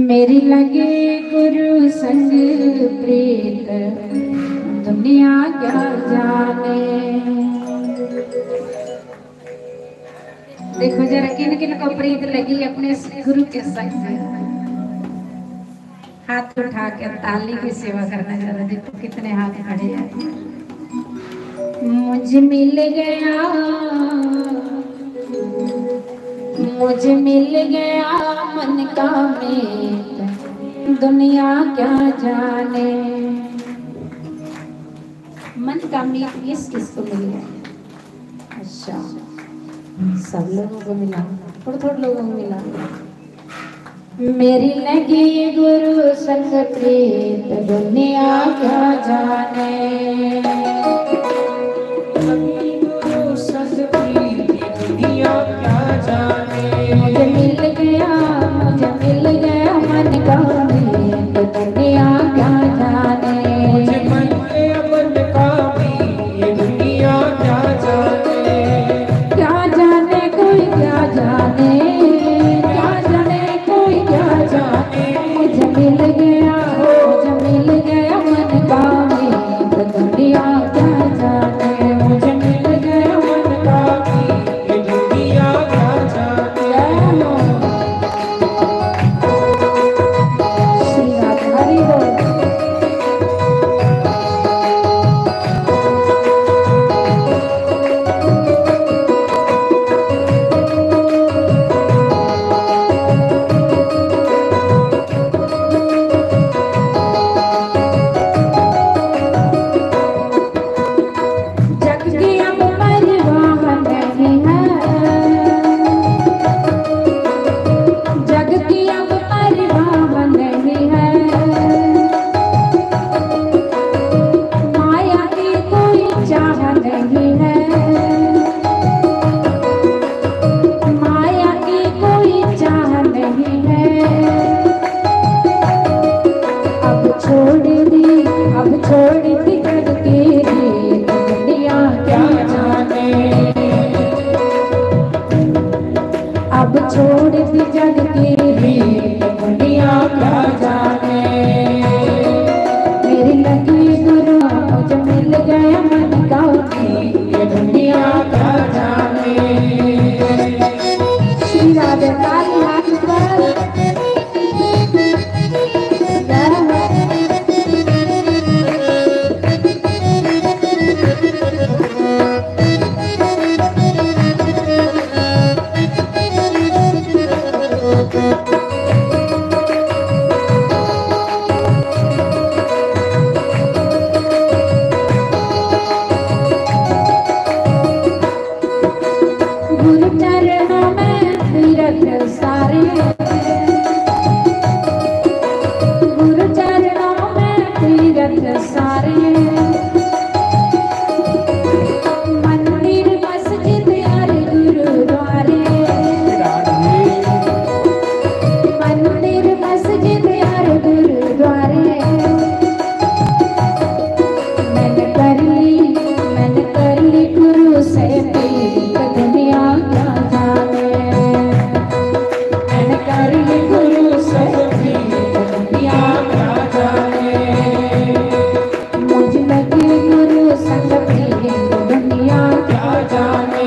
मेरी लगे गुरु संग प्रीत दुनिया क्या जाने। देखो जरा किन किन को प्रीत लगी अपने गुरु के संग। हाथ उठा के ताली की सेवा करना जरा, देखो कितने हाथ खड़े हैं। मुझे मिल गया, मुझे मिल गया मन का मीत दुनिया क्या जाने। मन का मीत किस किस को मिल गया? अच्छा, सब लोगों को मिला, थोड़े थोड़े लोगों को मिला। मेरी लगी गुरु संग प्रीत दुनिया क्या जाने। गुरु संग प्रीत दुनिया क्या जाने। मुझे मिल गया मन का मीत दुनिया क्या जाने। मुझे सारे मंदिर मस्जिद और गुरुद्वारे मंदिर मस्जिद और गुरुद्वारे मैंने कर ली गुरु से प्रीत दुनिया क्या जाने मैंने कर ली गुरु से प्रीत दुनिया क्या जाने मुझ लगी गुरु संग प्रीत दुनिया क्या जाने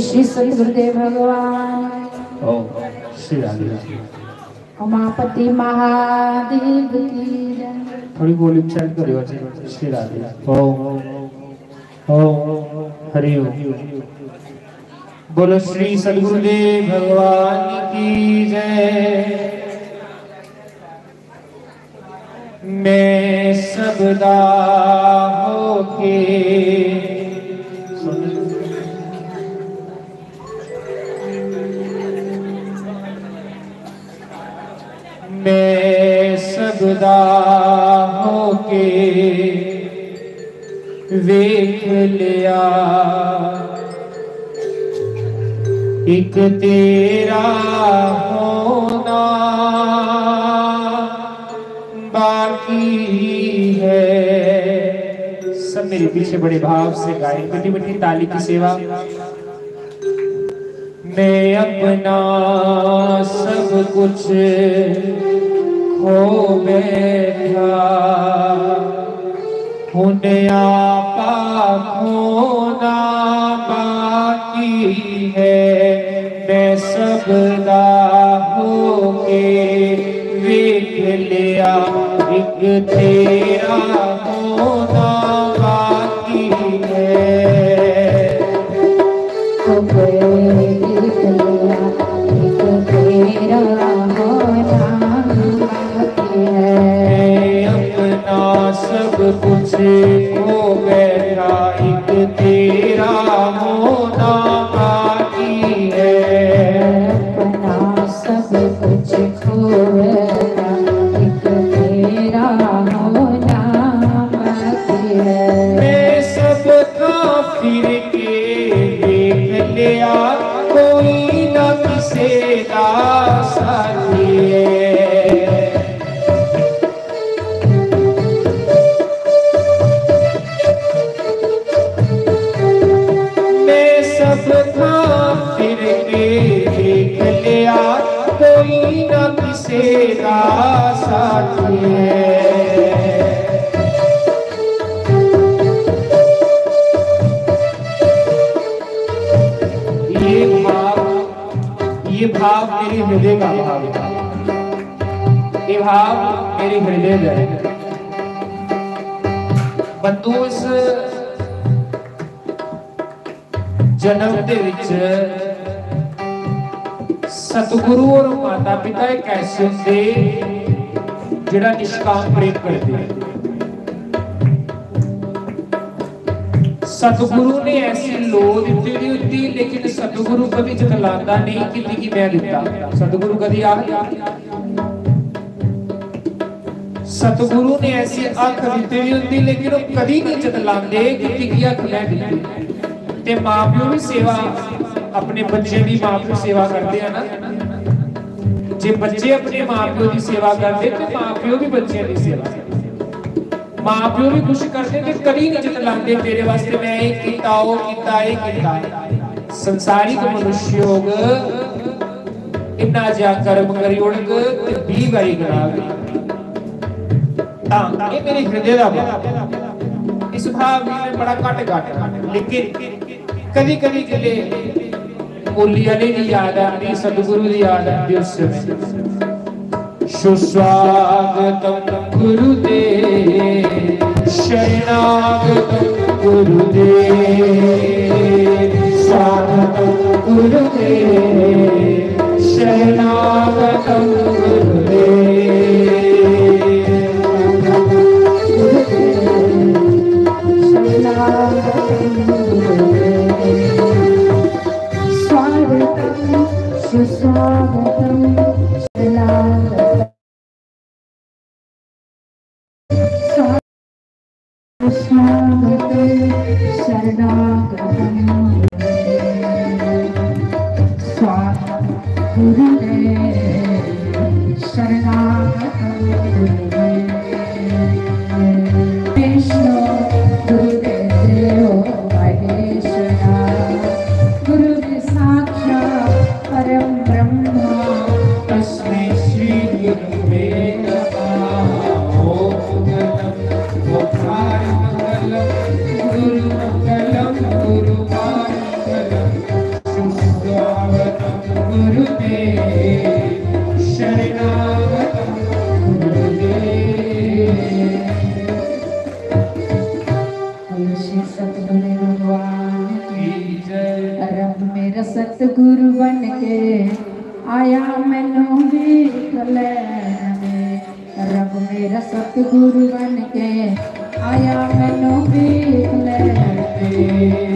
श्री सतगुरुदेव भगवान ओम श्री राधे उमापति महादेव की जय। थोड़ी वॉल्यूम सेट करियो श्री राधे। ओम ओम हरि ओम। बोलो श्री सद्गुरुदेव भगवान की जय। मैं सबदा होके मैं सबदा होके वेख लिया एक तेरा होना बाकी है। सब मेरे पीछे बड़े भाव से गाएं, बड़ी बड़ी ताली की सेवा। मैं अपना सब कुछ खो बैठा उन्हें आपा खोना बाकी है। मैं सबदा होके वेख लिया एक तेरा होना बाकी है। तो देख लिया एक तेरा होना बाकी है। अपना सब कुछ हो बैठा एक तेरा होना बाकी है। अपना सब कुछ खो बैठा एक तेरा होना बाकी है। मैं सबका फिर के देख लिया कोई न किसे का साथी है। सबका फिर के देख लिया कोई न किसी का साथी है। ये भाव मेरे हृदय का भाव था। ये भाव मेरे हृदय में है। बंधु इस जन्म दे विच सतगुरु और माता पिता एक ऐसे होंदे जिहड़ा निष्काम प्रेम करते हैं। सतगुरु ने ऐसी लोड़ दी होती, लेकिन सतगुरु कभी जतलांदा नहीं कि मैं दिता। सतगुरु कभी सतगुरु ने ऐसी अख दी होती, लेकिन वो कभी नहीं जतलांदे कि अख मैं दी। ते मां प्यो भी सेवा अपने बच्चे की मां प्यो सेवा करते हैं ना। जे बच्चे अपने मां प्यो की सेवा करते तो मां प्यो भी बच्चों की सेवा करते। मां प्यो भी कुछ करते तो कभी नहीं जतलांदे तेरे वास्ते मैं ये कीता वो कीता ये कीता। संसारिक मनुष्य योग इन्ना जा कर्म करी उड़क ते 20 बारी करा तां ये मेरे हृदय दा भाव। इस भाव में बड़ा घट लेकिन कभी कभी जिले मुरली वाले की याद आती, सतगुरु की याद आती। उस समय सुस्वागतम गुरुदेव शरणागतम गुरुदेव स्वागतम गुरुदेव शरणागतम गुरुदेव सुस्वागतम शरणागतम गुरुदेव शरणागतम विष्णु गुरुदेव महेश्वरा गुरु साक्षात् परम ब्रह्म तस्मै श्री गुरुवे नमः। ओम गुरुमंगलम गुरुवायुमंगलम सुस्वागतम गुरुदेव शरणागतम गुरुदेव श्री सतगुरु भगवान की जय। रब मेरा सतगुरु बन के आया मैनू भीख लैण दे। रब मेरा सतगुरु बन के आया मैनू भीख लैण दे।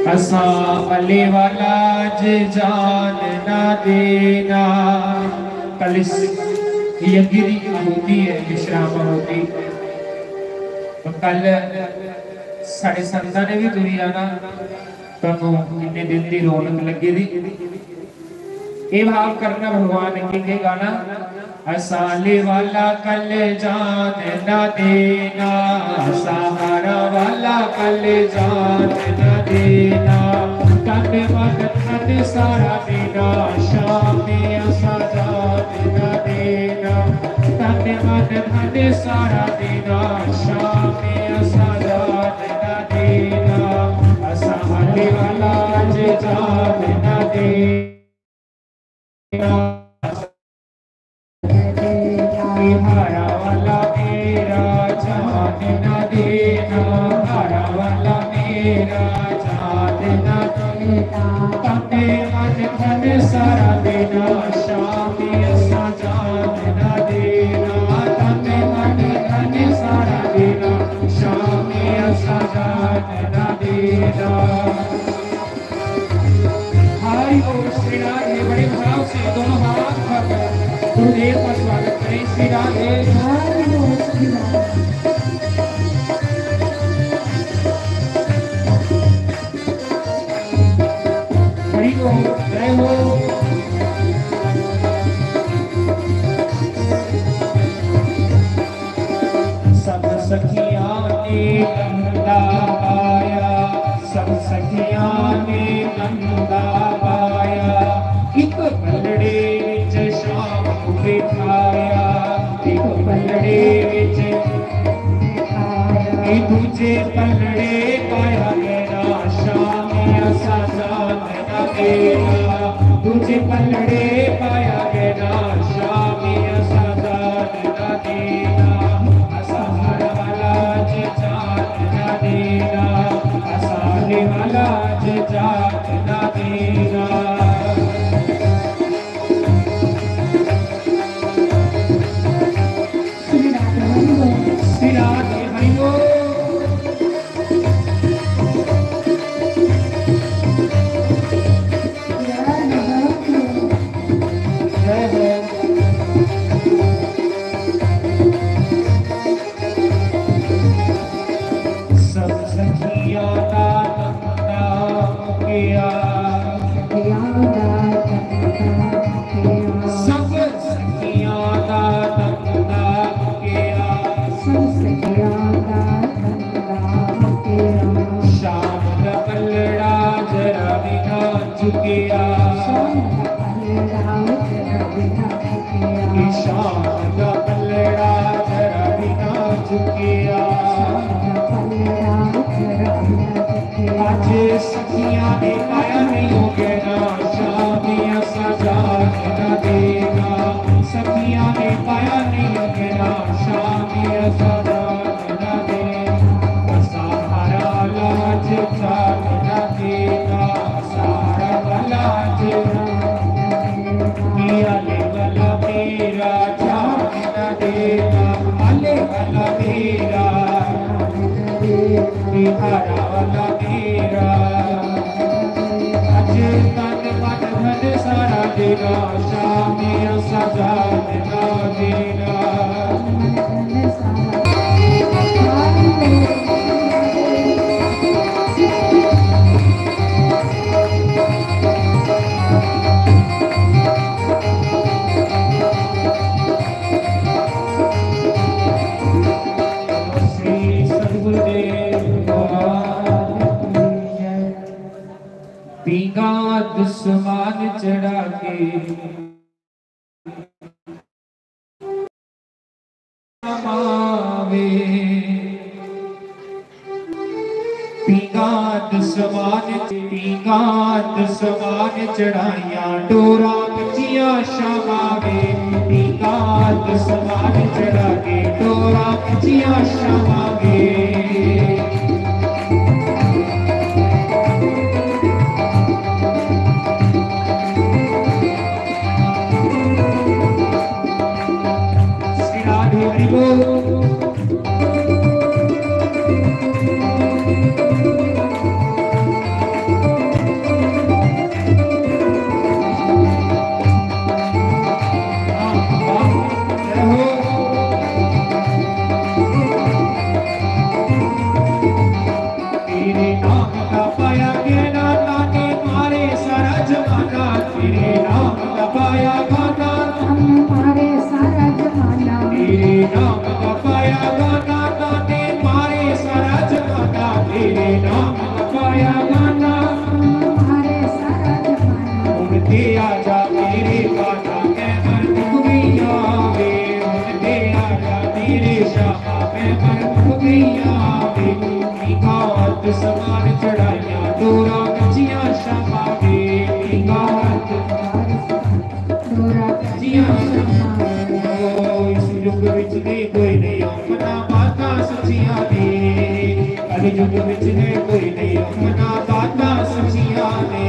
असा अली वाला जान ना देना। कल यगिरी होती है विश्राम होती, तो कल साढ़े संतां ने भी तुरी आना, तनु कितने दिन की रौनक लगी थी। ये भाव करना भगवान के गाना हसाले वाला कल जान न देना, सहारा वाला कल जान न देना, तन मन धन सारा देना, शाम में सजान न देना, तन मन धन सारा देना, शाम में सजान न देना, सहारे वाला जान न देना, हरा वाला मेरा जान न देना, हरा वाला मेरा जान न देना, तने मन धन सारा देना, शाम ऐसा जान न देना, तने मन धन सारा देना, शाम ऐसा जान न देना। हरि बोल श्री राधे। बड़े भाव से दोनों हाथ उठाकर गुरुदेव का स्वागत करें। श्री राधे। हरि बोल श्री राधे। हरि बोल जय हो। सब सखियां ने नंदा पाया, सब सखियां ने नंदा पाया, एक पलड़े विच शाम को बिठाया, एक पलड़े विच बिठाया, दूजे पलड़े पाया मेरा, शाम ऐसा जान न देना, दूजे पलड़े पाया मेरा, शाम ऐसा जान न देना, सहारा वाला जान न देना, सहारे वाला जान न देना। श्री राधे हरि बोल। सब सखियां का नाम किया, सब सखियां का नाम किया, शाम का पलड़ा जरा बिना झुकिया, शाम का पलड़ा जरा बिना झुकिया, आज सखियां ने पाया नहीं हो गया, शाम ऐसा जान न देना, सखियां ने पाया नहीं हो गया, शाम ऐसा जान न देना, सहारा लाज जान न देना, सहारा वाला आले वाला मेरा जान न देना, आले वाला मेरा, हरा वाला मेरा, अज तन मन धन सारा देना, शाम ऐसा जान न देना। श्री सद्गुरुदेव पीगा दुश्मन चढ़ा के मावे, पीगा दुश्मन चढ़ाइया, डोरा बचिया शमावे, पीगा दुश्मन चढ़ा के डोरा बचिया शमावे। श्री राधे हरि बोल। शाह मैं मर गईया वे गात समान चढ़ाइया डोरा कचिया शामा वे गात डोरा कचिया शामा इस युग विच ने कोई नहीं मना बाता सचिया ने अरे युग विच ने कोई नहीं मना बाता सचिया ने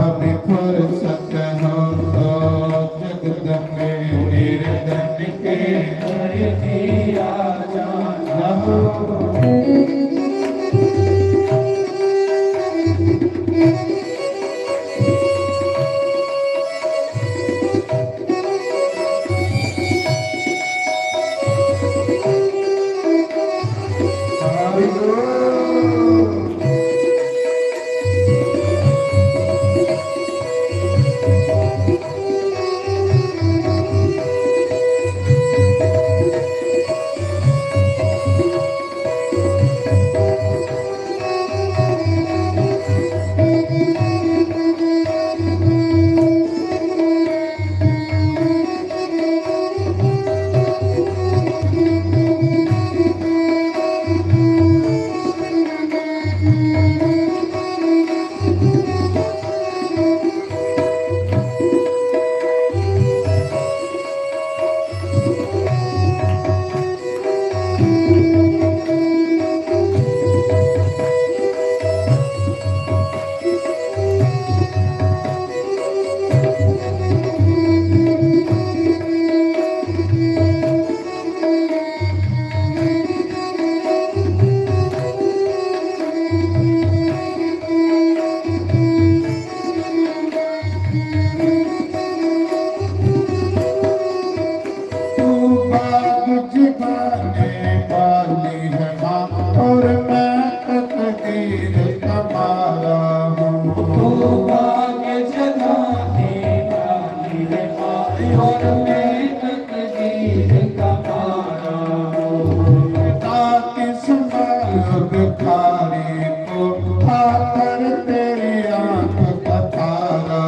कभी और मैं तकदीर का मारा ताकि सुबह भिखारी को आकर तेरी आंख का तारा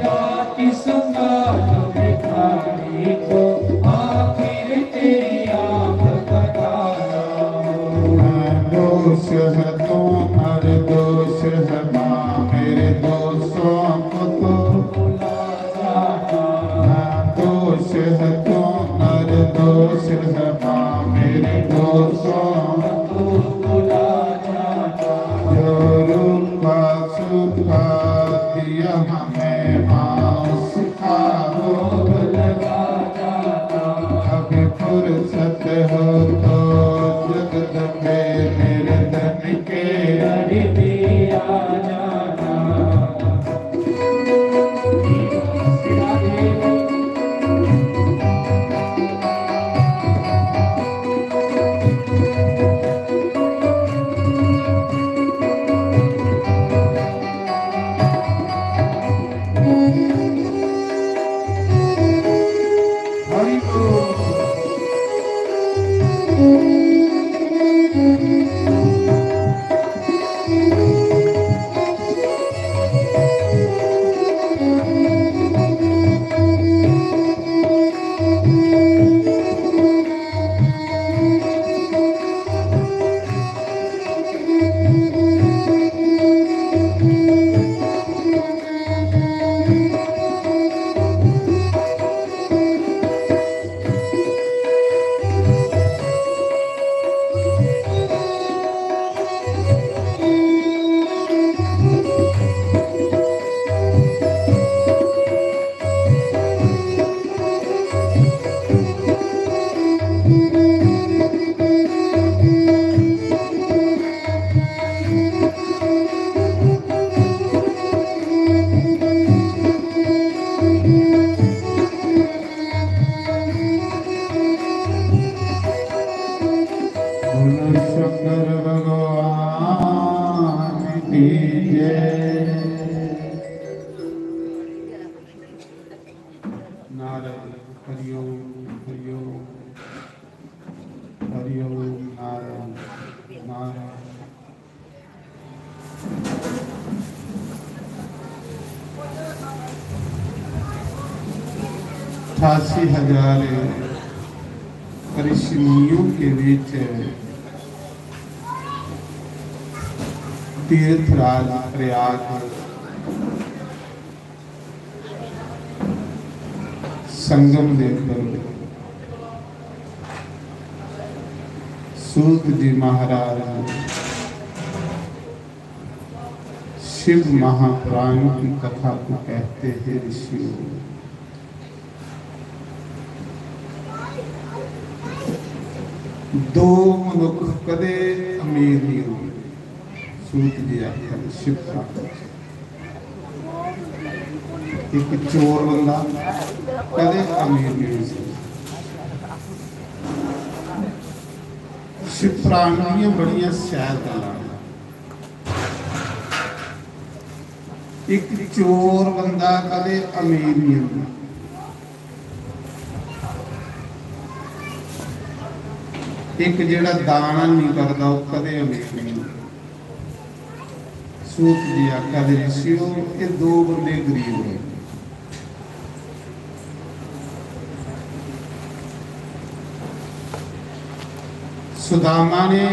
ताकि सुबह भिखारी को आखिर तेरी आंख का तारा दोष है तो हर दोष है माँ मेरे दोषों को तो भुला जाना दोष है तो हर दोष है माँ मेरे दोषों को भुला जाना जो रूपा सुखा दिया हमें माँ उसका भोग लगा जाना अभी फुर्सत हो तो जगत पे मेरे धन के अड़ी भी आ जाना हरि बोल शंकर भगवान की जय नारायण हरिओम हरिओम हरिओम नारायण नारायण 88,000 परिश्रमियों के बीच तीर्थराज प्रयाग संगम देकर सूत जी महाराज शिव महापुराण की कथा को कहते हैं ऋषियों। दो मनुख कदे अमीर नहीं हुए। सूत जी आखिर शिव एक चोर बंदा कदे अमीर नहीं हो सकता। शिव पुराण दी बड़ियां सैर गल्लां। एक चोर बंदा कदे अमीर नहीं होता। एक जेड़ा दाना नहीं करता वो कदे अमीर नहीं होता। सूत जी आख्या ऋषियों ये दो बंदे गरीब हैं। सुदामा ने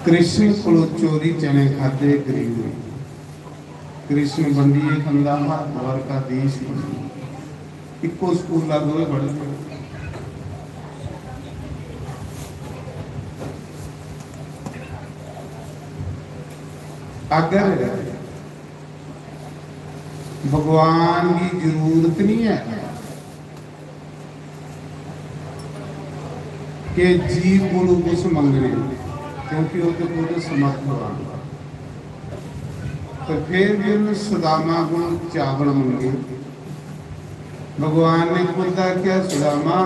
कृष्ण को चोरी चने खाते गरीब हुए। कृष्ण बंदिए खंदा द्वारकाधीश इको स्कूल दोवे बड़े अगर भगवान की जरूरत नहीं है कि जीव को कुछ मंगने, क्योंकि वो तो पूरे समर्थ भगवान। तो फिर भी उन्हें सुदामा को चावल मंगे। भगवान ने खुदा क्या सुदामा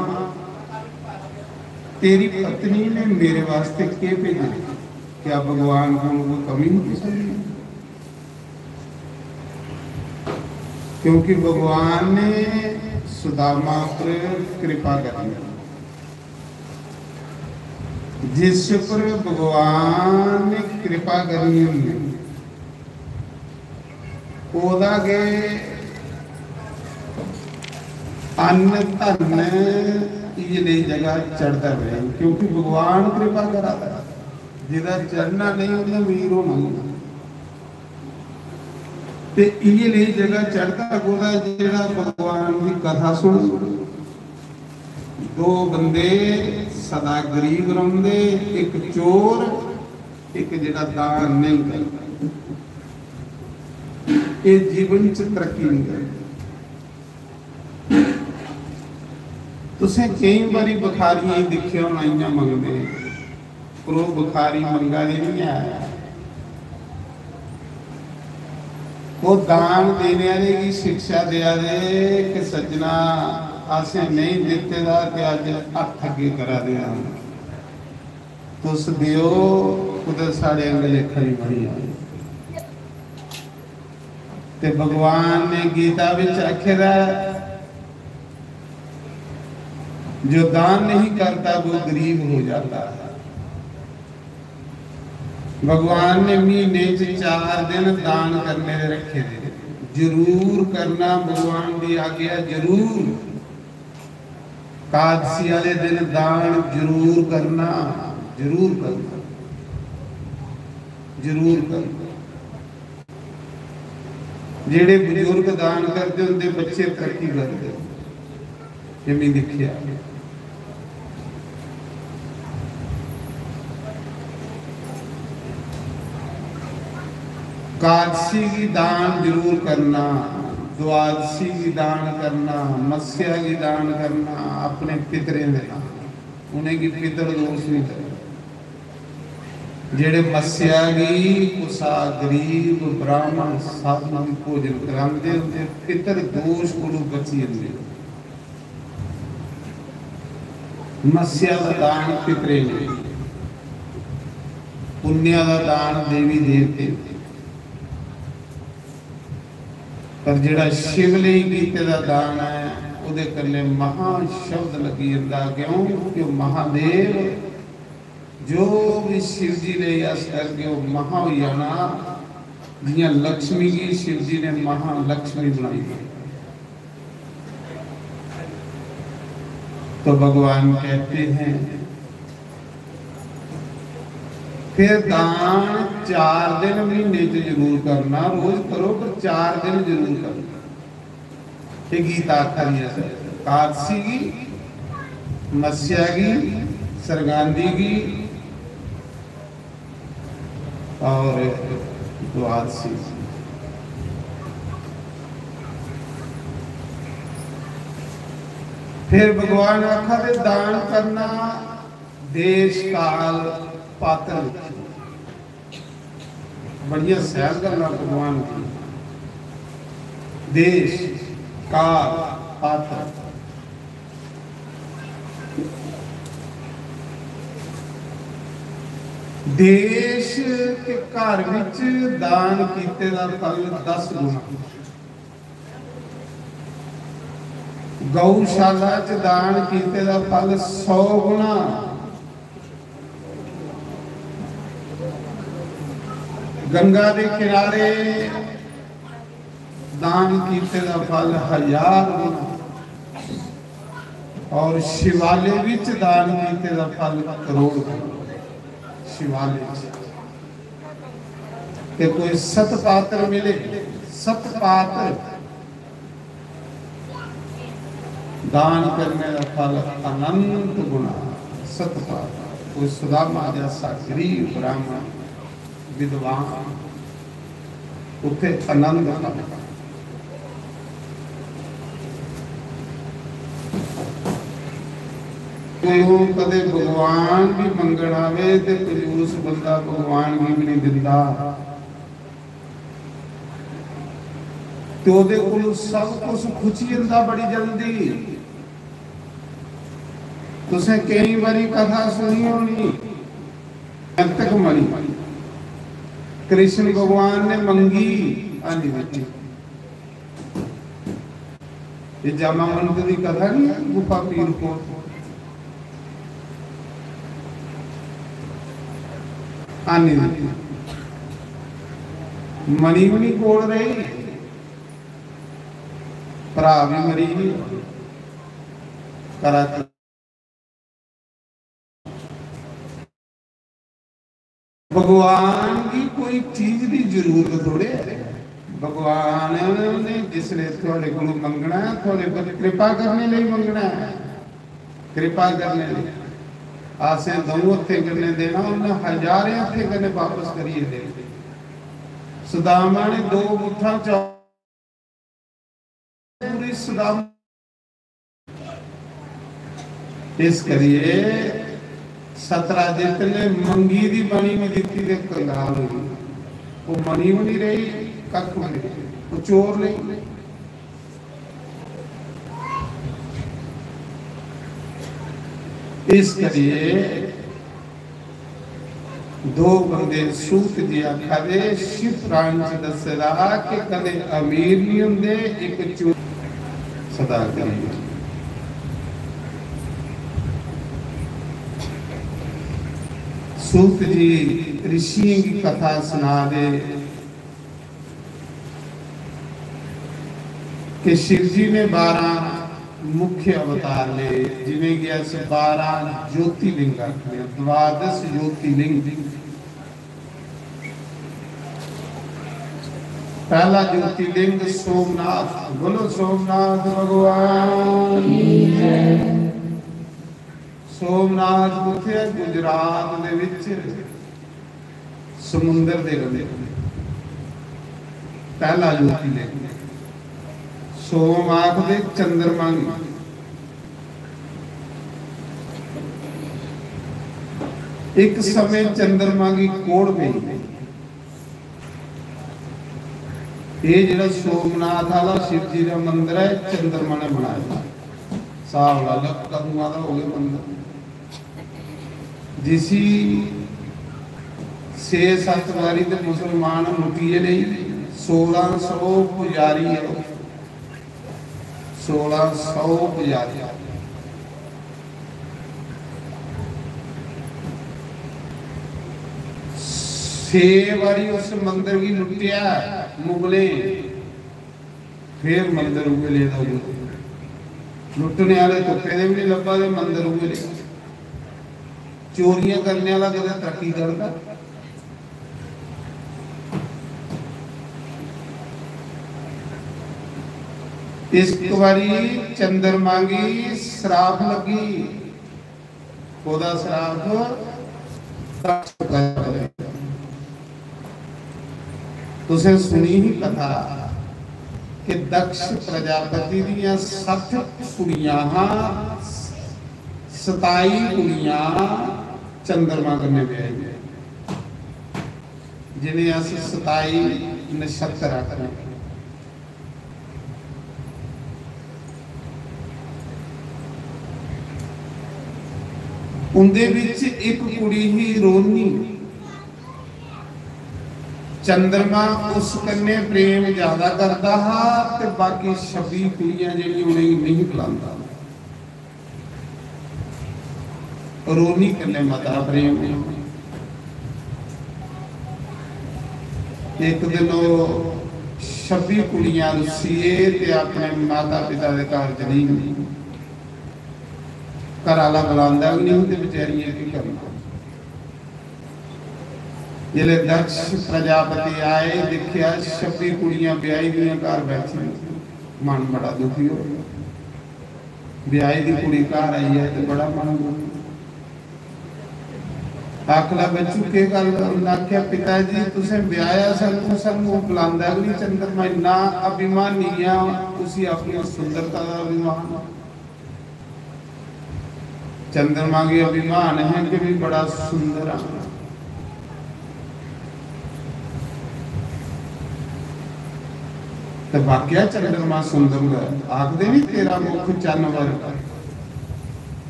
तेरी पत्नी ने मेरे वास्ते क्या भेजे? क्या भगवान को कमी होती सकती? क्योंकि भगवान ने सुदामा पर कृपा करी, जिस पर भगवान ने कृपा करी ओदा के अन्न धन ये जगह चढ़ता रहे, क्योंकि भगवान कृपा करा जिदा चढ़ना नहीं उन्हें वीर होना ते ये नहीं जगह चढ़ता गोदा जेड़ा भगवान की कथा सुन। दो बंदे सदा गरीब रहिंदे, एक चोर एक जेड़ा दान नहीं करता, ये जीवन च तरक्की नहीं करता। तुसें कई बारी बखारियां दिखे होना मंगते, पर वो बखारी मंगा नहीं आया, वो दान देने वाले की शिक्षा दिया दे कि सज्जना असें नहीं दिते दा कि अज हथ अगे करा दिया तुस दियो उधर साढ़े अंग लेखा ही बनी आए। ते भगवान ने गीता विच आखेदा जो दान नहीं करता वो गरीब हो जाता है। भगवान ने महीने 4 दिन दान करने दे रखे थे, जरूर करना भगवान की आज्ञा जरूर। कादसी वाले दिन दान जरूर करना, जरूर करना, जरूर करना। जेड़े बुजुर्ग दान करते उनके बच्चे तरक्की करते, ये मैं देखिया। कादसी की दान जरूर करना, द्वादशी की दान करना, मत्स्या की दान करना, अपने पितरें देना, उन्हें की पितर दोष नहीं करना। जेड़े मत्स्या की कुसा गरीब ब्राह्मण साधु भोजन करांदे उनके पितर दोष को बची जांदे। मत्स्या का दान पितरे ने, पुण्य का दान देवी देवते, पर जेड़ा शिवलिंग कीते दा दान है उहदे कल्ले महा शब्द लगी जांदा। क्यों कि महादेव जो भी शिव जी ने यस करके वो महा हो जाना। जियां लक्ष्मी की शिव जी ने महालक्ष्मी बनाई, तो भगवान कहते हैं फिर दान 4 दिन महीने जरूर करना, रोज करो पर 4 दिन जरूर करना। ये गीता आखरी है, कादसी की, मत्स्या की, सरगांदी की और द्वादशी। फिर भगवान आखा दे दान करना देश काल पात्र, बढ़िया सैर करना भगवान की। देश काल पात्र, देश के घर विच दान कीते दा फल 10 गुना, गौशाला च दान कीते दा फल 100 गुना, गंगा के किनारे दान कीते दा फल 1000 गुना, और शिवालय विच दान कीते दा फल करोड़ गुना। शिवालय के कोई 7 पात्र मिले, 7 पात्र दान करने का फल अनंत गुना। 7 पात्र, कोई सुदामा जैसा गरीब ब्राह्मण विद्वान उठे आनंद फल। कदे भगवान भी मंगण आवे ते कंजूस बंदा भगवान भी नहीं दिंदा, तो दे कोल सब कुछ खुची जांदा बड़ी जल्दी। तुसें कई बारी कथा सुनी होनी, तक मरी कृष्ण भगवान ने मंगी आनी बेटी, ये जामा मंदिर की कथा नहीं है गुफा पीर को आने मनी भी नहीं कोल रही भरा भी मरी भी करा भगवान की कोई चीज की जरूरत थोड़े है भगवान ने जिसने थोड़े को मंगना है थोड़े पर कृपा करने लिए मंगना है कृपा करने लिए आसे दो हथे करने देना उन्हें हजार हथे करने वापस करिए दे सुदामा ने 2 मुठा पूरी सुदामा इस करिए 17 जितने मंगी दी बनी में दिखती देख कोई हाल होगी वो मनी भी नहीं रही कख नहीं वो चोर नहीं इस करिए 2 बंदे सूत जी आखा शिव प्राण च दसदा कि कदे अमीर नहीं होंदे एक चोर सदा करिए सूत जी ऋषियों की कथा सुना दे कि शिव जी ने 12 मुख्य अवतार ले जिन्हें गया से 12 ज्योतिर्लिंग रखे 12 ज्योतिर्लिंग पहला ज्योतिर्लिंग सोमनाथ बोलो सोमनाथ भगवान सोमनाथ उठे गुजरात दे विच समुंदर दे कंढे पहला ज्योतिर्लिंग सोम आखदे चंद्रमा एक समय चंद्रमा की कोड़ में ये जरा सोमनाथ वाला शिव जी का मंदिर है चंद्रमा ने बनाया साल वाला कदूं का हो गया मंदिर जिसी 6-7 बारी तो मुसलमान मुठिए नहीं 1600 पुजारी है 1600 पुजारी 6 बारी उस मंदिर की लुटिया मुगले फिर मंदिर उगले लुटने वाले तुक्के भी नहीं लभा मंदिर उगले चोरियां करने वाला कदे तरक्की करता इस बारी चंद्रमा की श्राप लगी खुदा श्राप तुसे सुनी ही कथा कि दक्ष प्रजापति दियां 60 कुड़ियां 27 कुड़ियां चंद्रमा करने ब्याही जिन्हें अस 27 नक्षत्र आखने उनदे विच एक कुड़ी ही रोनी चंद्रमा उस कन्ने प्रेम ज्यादा करता हा ते बाकी 26 कुड़ियां जेडी उन्हें नहीं बुलांदा रोनी कन्ने मता प्रेम एक दिन 26 कुड़ियां रुसीए ते अपने माता पिता के घर चली गई घर आला बुलांदा भी नहीं ते बेचारियां की करना जिले दक्ष प्रजापति आए देखिया 26 कुड़ियां ब्याही दियां घर बैठी मन बड़ा दुखी हो गया ब्याही दी कुड़ी घर आई है तो बड़ा मन दुखी आखला बच्चू के गल आख्या पिताजी तुसे ब्याया सानू बुलांदा भी नहीं चंद्रमा इन्ना अभिमानी आ उसी अपनी सुंदरता का अभिमान चंद्रमा के अभिमान है कि भी बड़ा सुंदर है तो वाकया चंद्रमा सुंदर आखदे नहीं तेरा मुख चन्न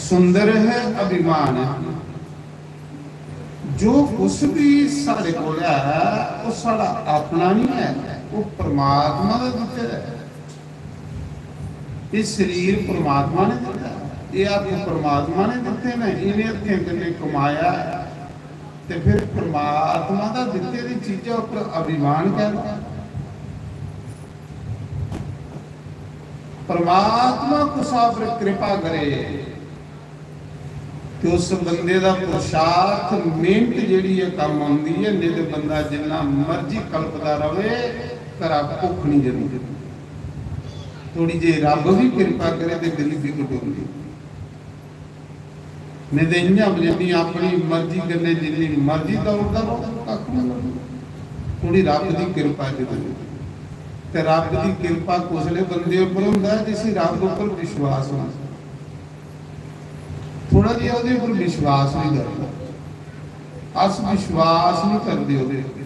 सुंदर है अभिमान है जो कुछ भी सारे को है वो साड़ा अपना नहीं है वो परमात्मा का दिता है ये शरीर परमात्मा ने दिता, ये आपको परमात्मा ने दिते ने, इन्हें हथें कन्ने कमाया ते फिर परमात्मा दा दिते दी चीज़ों पर अभिमान करना। परमात्मा को आप पर कृपा करे तो उस बंदे दा पुरुषार्थ मेहनत जिहड़ी है काम आउंदी है। नहीं तो बंदा जिन्ना मर्जी कल्पदा रहे घरा भुख नहीं जरूर। थोड़ी जी रब भी कृपा करे तो दिल भी घटोंदी, नहीं तो इं जिन्नी अपनी मर्जी करने जिन्नी मर्जी दौड़ता रहो कख नहीं। थोड़ी रब की कृपा जरूर, तो रब की कृपा कुसले बंदे उपर होंदा जिस रब उपर विश्वास हो। थोड़ा जिहा उहदे उपर विश्वास नहीं करता, अस विश्वास नहीं करते उहदे उपर।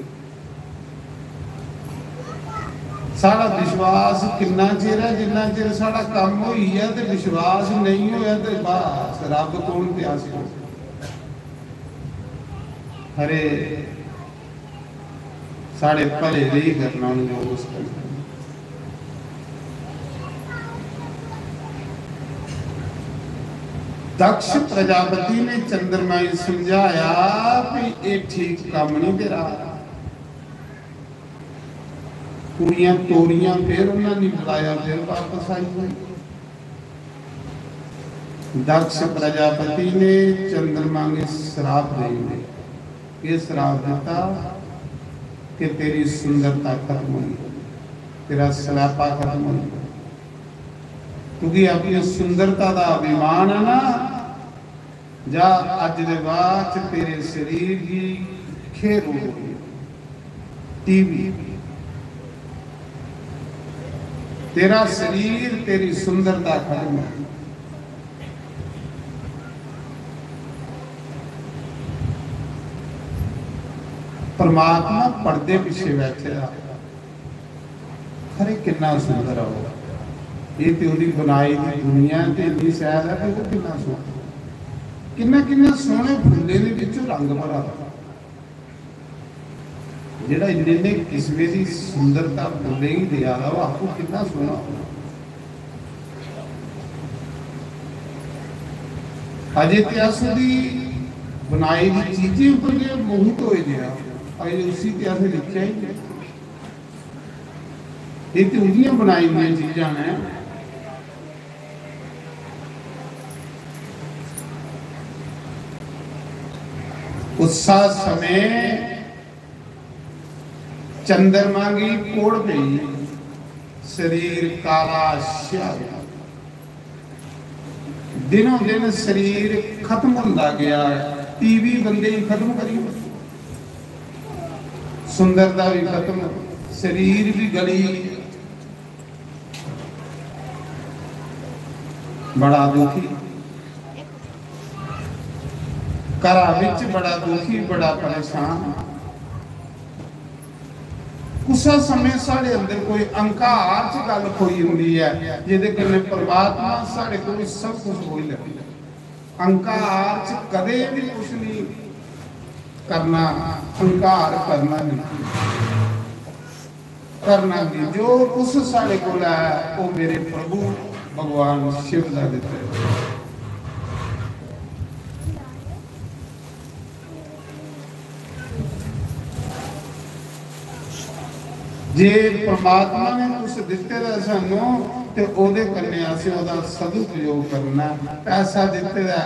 साड़ा विश्वास कितना चिर है, जिन्ना चिर साड़ा काम होई है ते विश्वास नहीं होया ते बस रब कौन प्यास हो। हरे साढ़े भले नहीं करना उन्हें उस करना। दक्ष प्रजापति ने चंद्रमा समझाया कि ये ठीक काम नहीं दे रहा। कुड़ियां तोड़ियां, फिर उन्होंने बुलाया, फिर वापस आई हुई। दक्ष प्रजापति ने चंद्रमा के श्राप देंगे, ये श्राप देता कि तेरी सुंदरता खत्म हुई, तेरा सलापा खत्म हुई, क्योंकि अपनी सुंदरता का अभिमान है ना। जा अज दे बाद तेरे शरीर की खेर हो गई, टीवी तेरा शरीर तेरी सुंदरता खत्म है। परमात्मा पर्दे पीछे बैठे, खरे कितना सुंदर हो। ये तो उसकी बनाई की दुनिया इतनी सैल है कि कितना सोहना, किन्ना किन्ना सोहने फुल्ले दे विच रंग भरा, जेड़ा इन्ने किस्मे की सुंदरता फुल्ले ही दिया वो आपको कितना सोहना हो। अजे त्यास दी बनाई की चीजें उपर मोहित हो गया, अजे उसी त्यास लिखा ही नहीं। ये तो उन्दियां बनाई हुई चीजा ने। उस समय चंद्रमा की कोड़ गई, शरीर काला स्या, दिनों दिन शरीर खत्म होता गया। टीवी बंदे ही खत्म करी, सुंदरता भी खत्म, शरीर भी गली। बड़ा दुखी, घरा विच बड़ा दुखी, बड़ा परेशान। उस समय साढ़े अंदर कोई अंकार च गल कोई हुंदी है जिहदे कन्नै परमात्मा साढ़े कोल सब कुछ हो ही लगे। अंकार च कदे भी कुछ नहीं करना, अंकार करना नहीं, करना नहीं। जो कुछ साढ़े कोल है वो मेरे प्रभु भगवान शिव का दिता है। जे परमात्मा ने कुछ दिते दा सानू ते ओदे कन्ने असीं ओदा सदुपयोग करना। पैसा दिते दा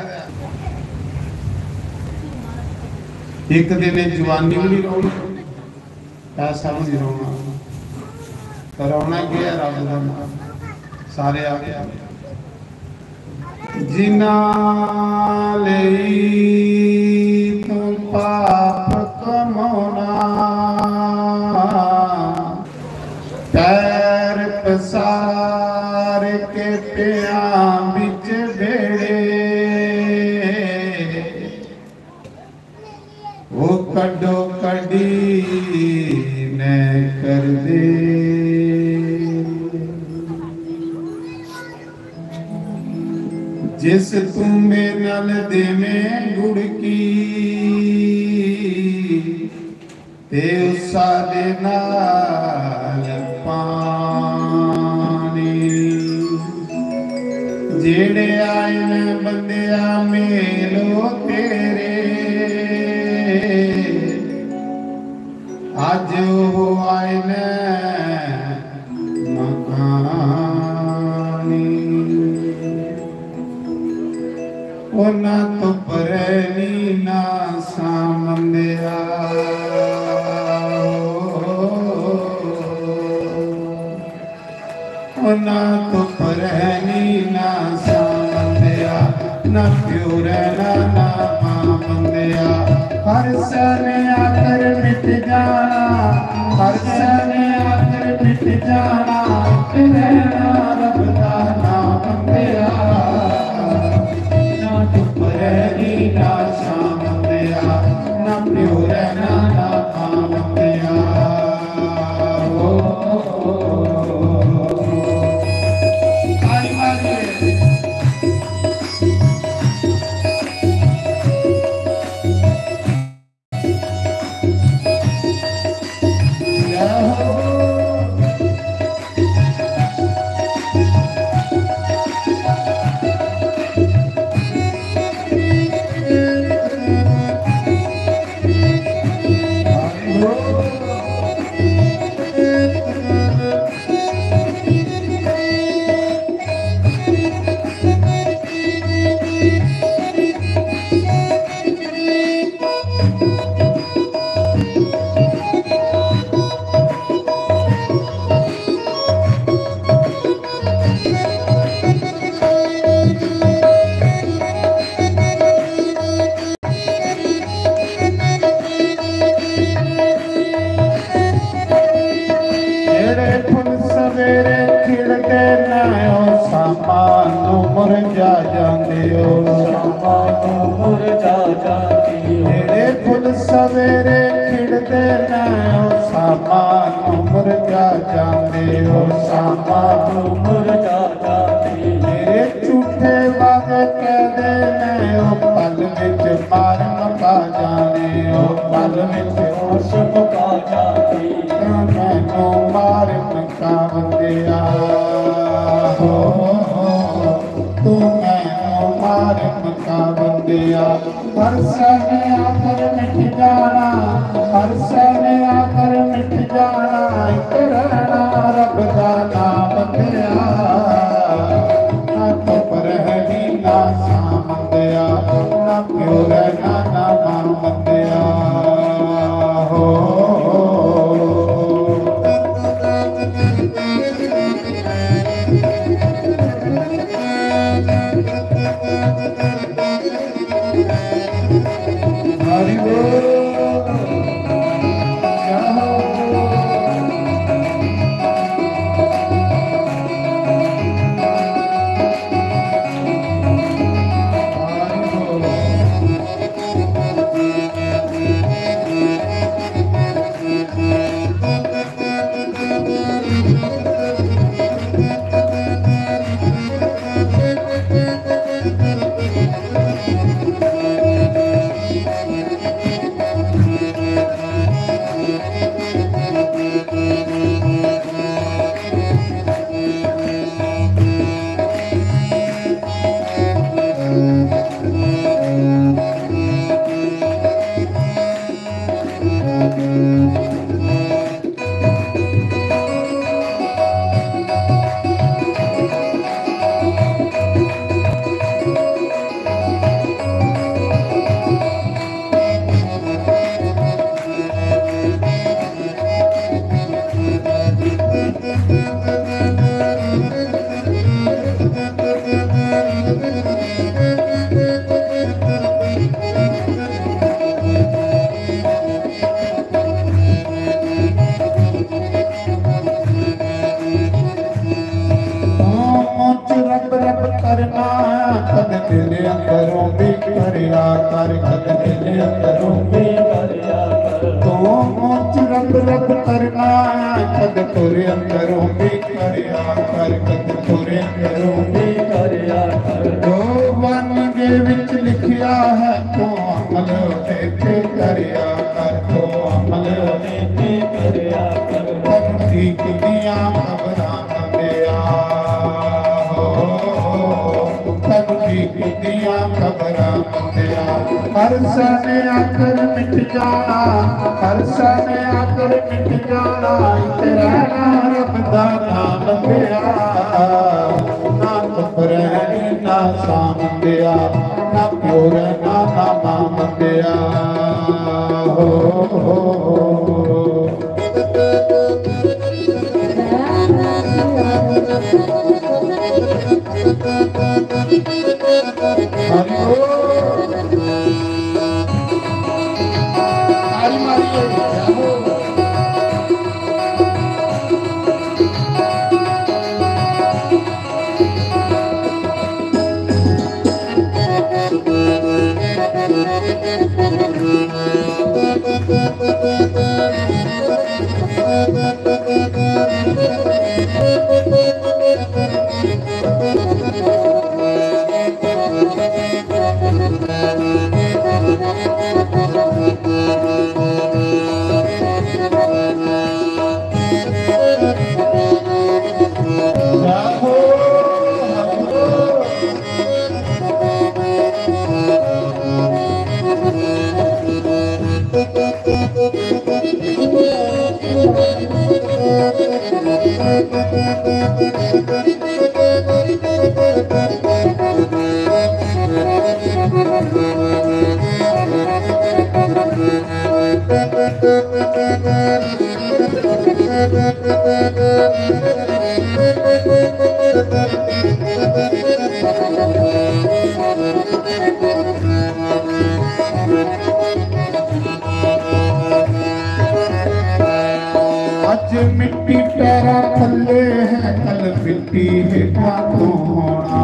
एक दिन जवानी भी नहीं रोनी, पैसा भी नहीं रोना, रोना क्या रब दा नाम। सारे आ गए जिना लई तू पाप कमाना, पैर पसार के पिया बिच बेड़े, वो कड्डो कड़ी न कर दे। जिस तुम्बे नल देवें गुड़की ते उसा दे नाल पानी। जेड़े आए न बंदिया मेलो तेरे आज वो आए न मकानी ना तो परनी ना सामंदिया ना तो परनी ना सामंदिया ना प्यूरना ना मामंदिया हर सने आकर मिट जाना हर सने आकर मिट जाना रहना रब दा नाम बंदिया ना तो परनी ना सामंदिया ना प्यूरना ना मामंदिया सवेरे खिड़ते नयो सामान मुरझा जाते हो सामान मुरझा जाते मेरे झूठे वादे कहदे नयो पल विच मार मुका जाने हो पल विच होश मुका जाते मैनू मार मुका बंदिया हो तू मैनू मार मुका बंदिया हर सने आकर मिट जाना हर सने आकर मिट जाना एक रहना रब दा नाम बंदिया ना तो परहनी ना सामंदिया ना प्यो रहना ना मां बंदिया हो ठीक दिया खबरां बंदिया हो खबरा बंदिया हर साने आकर मिट जाना हर साने आकर मिट जाना तेरा रब दा नाम बंदिया ना कबरैनी ना सामंदिया ना प्योर ना नामा बंदिया हो आज मिट्टी पैरा थल्ले है कल मिट्टी हेठा तो होना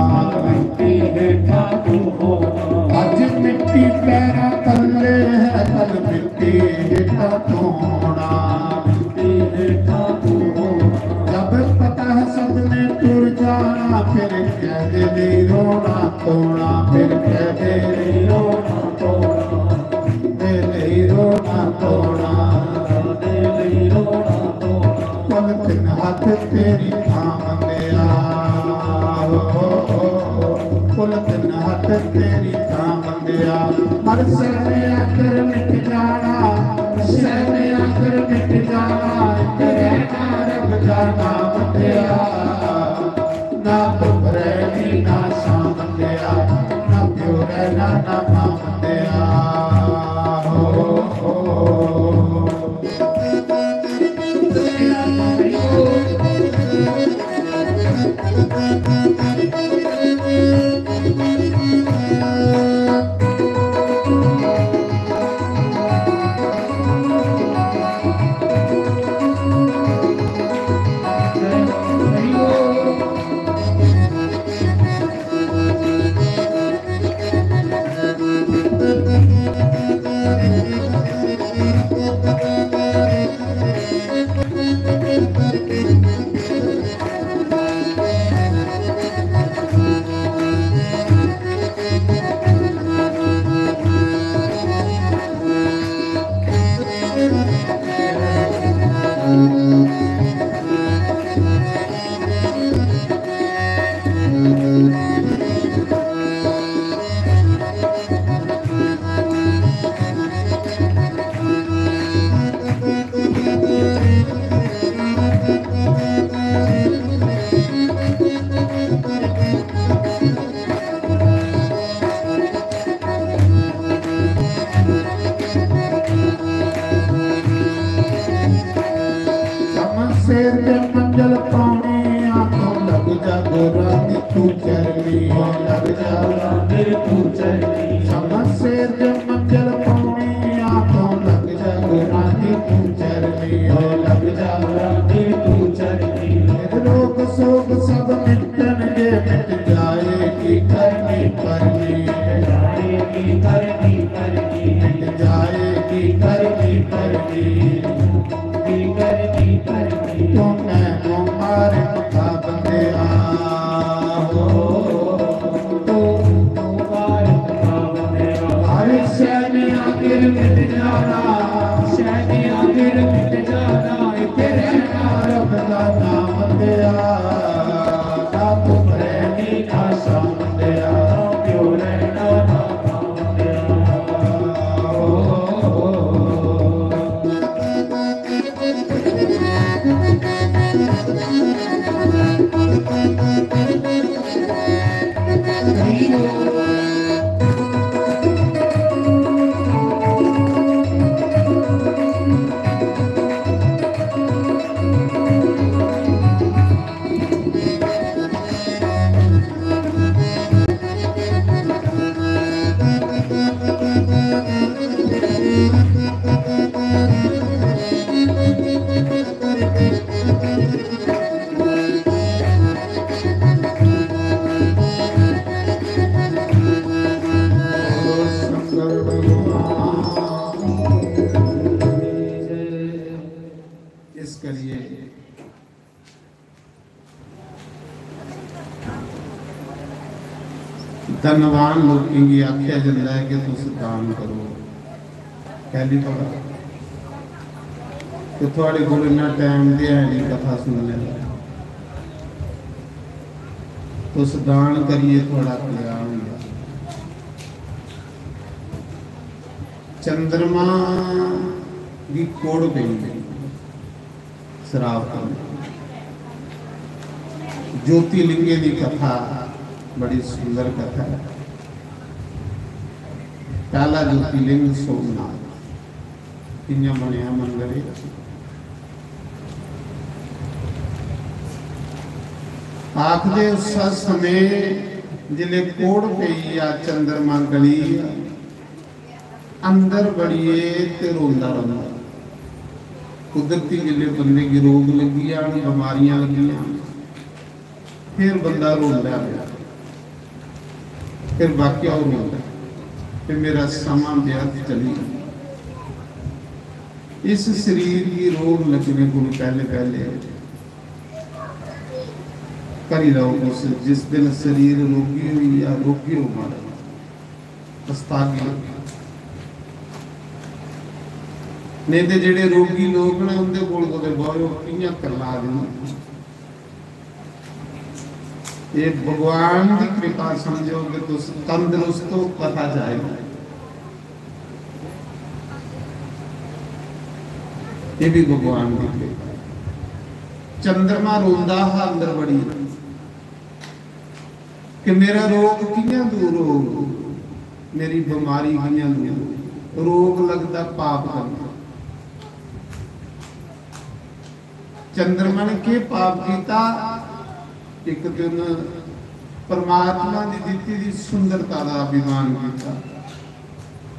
मिट्टी हेठा तो होना आज मिट्टी पैरा थल्ले है कल मिट्टी हेठा तो होना मिट्टी हेठा तो होना जब पता है सबने टूट जाना फिर कह दे नहीं रोना तोड़ा फिर कह दे नहीं रोना तोड़ा नहीं रोना तोड़ा नहीं रोना कुल हाथ तेरी थाम दिया कुल हाथ तेरी थाम दिया हर सहने आकर मिट जाना सहने आकर मिट जाना तेरे रब का नाम दिया ना बुबरैनी ना शाम दिया ना प्योर ना नाम दिया शेर के मंजल पानी आंखों लग जा गोरानी तू चरनी लग जा गोरानी तू चरनी समझ शेर के मंजल पानी आंखों लग जा गोरानी तू चरनी लग जा गोरानी तू चरनी रोग शोक सब मिटनगे मिट जाएगी करनी करनी जाएगी करनी करनी मिट जाएगी करनी करनी करनी करनी तुमने तुम्हारे मुखा बंदे तुम्हारे मुखा बंदे इस करिए धनवान लोगों की आख्या जाता है कि तुम दान करो, पहली बात तो थोड़े को इन्ना टाइम दिया नहीं कथा सुनने का, तो दान करिए थोड़ा कल्याण होगा। चंद्रमा की कोड़ पई शराब ज्योतिलिंगे की कथा बड़ी सुंदर कथा है। पहला ज्योतिलिंग सोमनाथ किंजा बनया मंदिर आखदे उस समय जिले कोड़ पई आ चंद्रमा गली अंदर बड़िए ते रोंदा रहा। कुदरती जिले बंदे की रोग लगी आन बीमारियां लगी फिर बंदा रोंदा गया, फिर वाकया हो रोंदा, फिर मेरा समा व्यर्थ चली। इस शरीर की रोग लगने को पहले पहले करी रहो उस जिस दिन शरीर रोगी हुई या रोगी हो मारा पछतागी नहीं तो जेडे रोगी लोग ने उनके कोल तो बहुत कियां करला देना। ये भगवान की कृपा समझो कि तो तंदुरुस्त तो कथा जाएगा। ये भी भगवान की कृपा। चंद्रमा रोंदा है अंदर बड़ी कि मेरा रोग कियां दूर हो, मेरी बीमारी कियां दूर। रोग लगता पाप करना। चंद्रमा ने के पाप किया? एक दिन परमात्मा की दिती दी सुंदरता का अभिमान किया।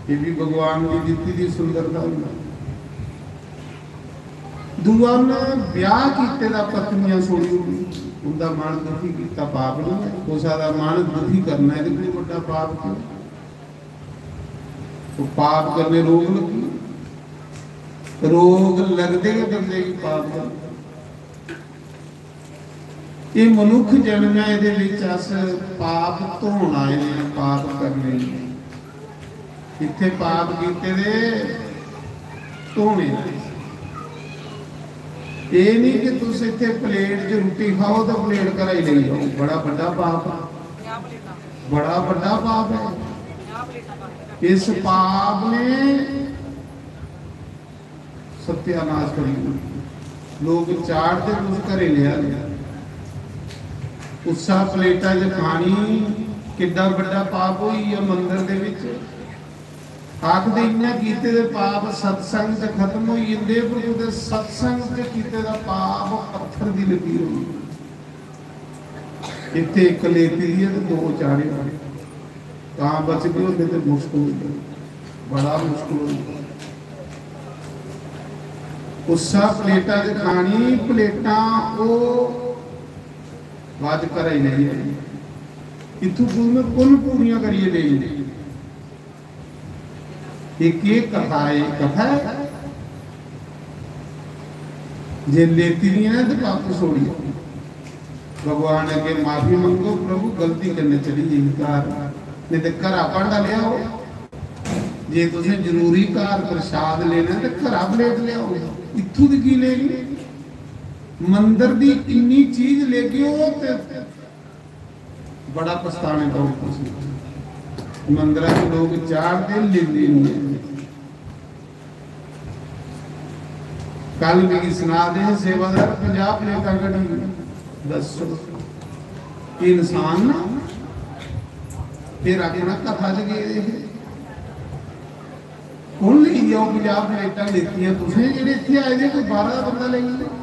ये भी भगवान की दिती दी सुंदरता। दूआ ने ब्याह किते दा पत्नियां सोड़ी उनका मन दुखी किया पाप नहीं है। हो सकता मन दुखी करना है कोई बड़ा पाप क्यों? तो पाप करने रोग लगी, रोग लगते ही बंदे की पाप कर। ये मनुख जन्म है, ये पाप धोण आए हैं, पाप करने इत्थे पाप किते दे धोने। ये नहीं कि तुम इत्थे प्लेट च रोटी खाओ तो प्लेट घर ही ले जाओ, बड़ा बड़ा पाप है, बड़ा बड़ा पाप है। इस पाप ने सत्यानाश करी। लोग चाड़ते कुछ घरे लिया उसा प्लेटा च खानी किड्डा बड़ा पाप हुई है। मंदिर दे विच आखदे इन्ना कीते दे पाप सत्संग से खत्म हो जाते, पर उहदे सत्संग से कीते दा पाप पत्थर दी लकीर होई। इत्थे एक लेती है तो दो चारे कहां बच गए होते तो मुश्किल हो गया, बड़ा मुश्किल हो गया। उसा प्लेटा च खानी प्लेटा ओ वाज कर ही नहीं है। इथों पूरे कुल पूरियां करिए ले एक कथा है, कथा जे लेती नहीं है तो पाप छोड़ी। भगवान अगे माफी मंगो, प्रभु गलती करने चली इनकार नहीं तो घर भांडा ले आओ। जे तुझे जरूरी घर प्रसाद लेना तो घर प्लेट ले आओ। इथों की लेनी मंदिर की इन्नी चीज ले गए तो बड़ा पछताने का। मंदिर के लोग चाड़ते लेंदे नहीं। कल भी सुना दे सेवादार 50 प्लेटा कड़ी, दसो इंसान ना फिर आखना कथा च गए कौन ले जाओ 50 प्लेटा लेती तुसें जेडे इत्थे आए थे कोई 12 बंदा ले गए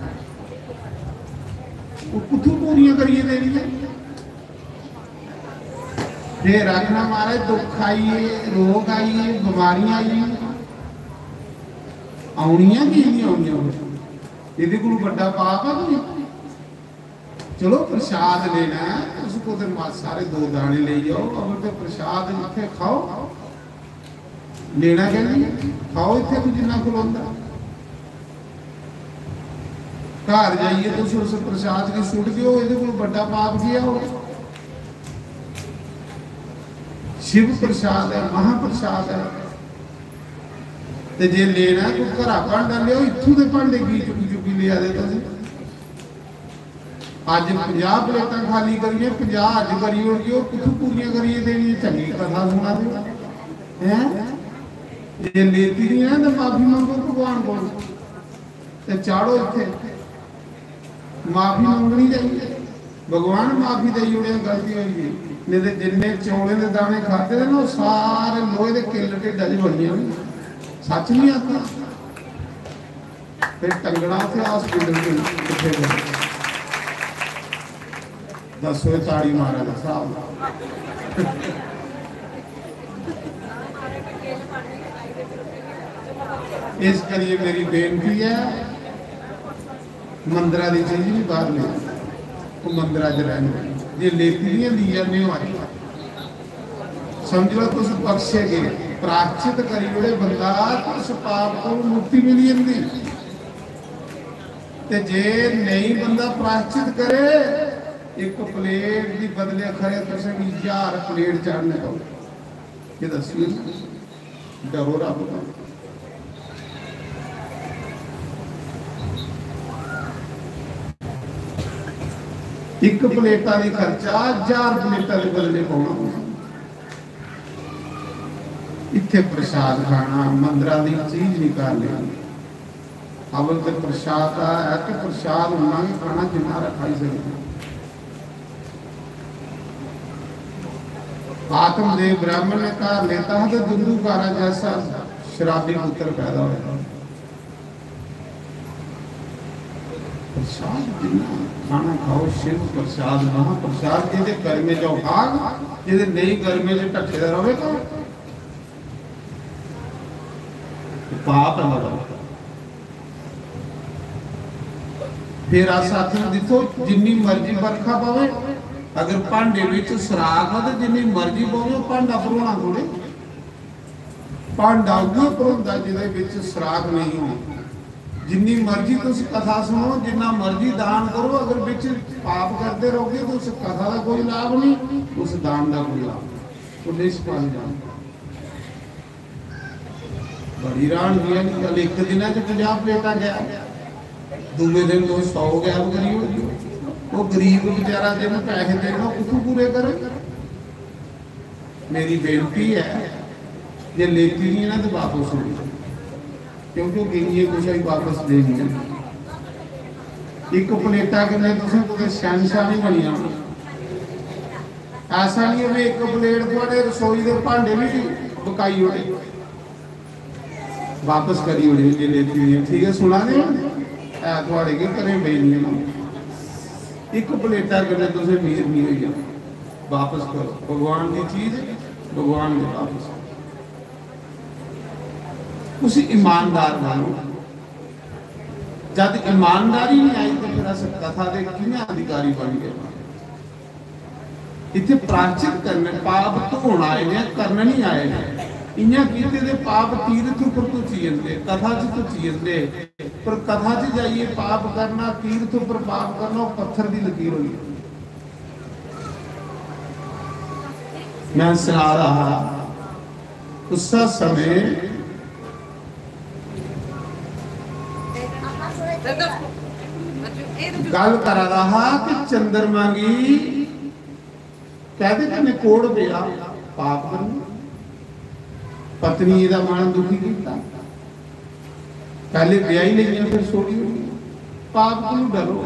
कुत्थों पूरियां करिए देनी है। फिर आखना महाराज दुख आइए, रोग आइए, बीमारियां आइए, आउनियां की नहीं आउनियां, ये कोई बड़ा पाप है कोई? चलो प्रसाद लेना है उसको तो सारे 2 दाने ले जाओ, अगर तो प्रसाद इतने खाओ, लेना क्या नहीं खाओ इतने कुछ जिन्ना खुलौंदा। घर जाइए तो उस प्रसाद की सुट गए ये कोई बड़ा पाप किया हो। शिव प्रसाद है, महाप्रसाद है। ते जे लेना कोई घरा भांडा लियो, इत्थों के भांडे की चुकी चुकी ले आदे तुसीं। अज 50 प्लेटां खाली करिए, 50 अज करी होगी, वो कित्थों पूरियां करिए देनी। चंगी कथा सुना दे हैं, जे लेती नहीं है तो माफी मंगो भगवान को, ते चाड़ो इत्थे माफी मंगनी चाहिए। भगवान माफी दे जुड़े गलती होगी, नहीं तो जिन्ने चौले के दाने खाते थे ना वो सारे लोहे के किल ढिड्डा च बनिया। सच नहीं आता। फिर टंगना उसे हॉस्पिटल कितने गए, दसो ताड़ी मारा था साहब। इस करिए मेरी बेनती है, मंदिर की चीज भी बाहर ले, वो मंदिर च रहने जे लेती ली जाने समझ लो तुम बख्शे गए। प्राश्चित करी जोड़े बंदा तो उस पाप को मुक्ति मिली जाती। ते जे नहीं बंदा प्राश्चित करे, एक प्लेट की बदले खरे तुसें 1000 प्लेट चढ़ने दो। ये दसिए डरो रब का। एक प्लेटा की खर्चा 1000 प्लेटा के बदले पाना। इत्थे प्रसाद खाना, मंदिर की चीज निकाल लेनी। अवल तो प्रसाद है कि प्रसाद उन्ना ही खाना जिन्ना खाई सकते। आत्मदेव ब्राह्मण ने कहा लेता है तो दुंदुकारा जैसा शराबी पुत्र पैदा होगा। प्रसाद जिन्ना खाना खाओ, शिव प्रसाद महाप्रसाद। जिहदे घर में जाओ खाग, जिहदे नहीं घर में जो ढक्के दा रहे तो पाप है हमारा। फिर आ साथियों दिखो, जिन्नी मर्जी बरखा पवे, अगर भांडे विच सराख हो तो जिन्नी मर्जी पवे भांडा भरोना थोड़े। भांडा उन्ना भरोंदा जिहदे विच सराख नहीं हो। जिन्नी मर्जी तुम कथा सुनो, जिन्ना मर्जी दान करो, अगर बिच पाप करते रहोगे तो उस कथा का कोई लाभ नहीं, उस दान का कोई लाभ नहीं। तो निष्फल जान बड़ी रान दिया कि कल एक दिन 50 प्लेटा गया, दूसरे दिन तो 100 गया। वो गरीब बेचारा जिन्हें पैसे देना कितों पूरे करे। मेरी बेनती है, जे लेती नहीं ना तो वापस हो, क्योंकि ये कुछ ही वापस देनी है। एक प्लेटा के लिए तुसें कोई शहनशाह नहीं बनिया। ऐसा नहीं है एक प्लेट थोड़े रसोई के भांडे भी बकाई होने वापस करी होनी जे लेती है। ठीक है, सुना दे थोड़े के घरें बेनी एक प्लेटा के लिए तुसें मीर नहीं हुई, वापस करो। भगवान की चीज भगवान के वापस। उसी ईमानदार बनो। जब ईमानदारी नहीं आई तो फिर अस कथा के किने अधिकारी बन गए। इतने प्राचित करने पाप धोण आए ने, करने नहीं आए ने। इन्हें कीते दे पाप तीर्थ पर तो चीजते, कथा च तो चीजते, पर कथा च जाइए पाप करना, तीर्थ पर पाप करना, पत्थर की लकीर हुई। मैं सुना रहा उस समय गल कर रहा कि चंद्रमा की कहते थे कोड़ पिया पाप करना, पत्नी का मन दुखी किया, पहले ब्याह ही नहीं फिर सोड़ी होगी। पाप को डरो,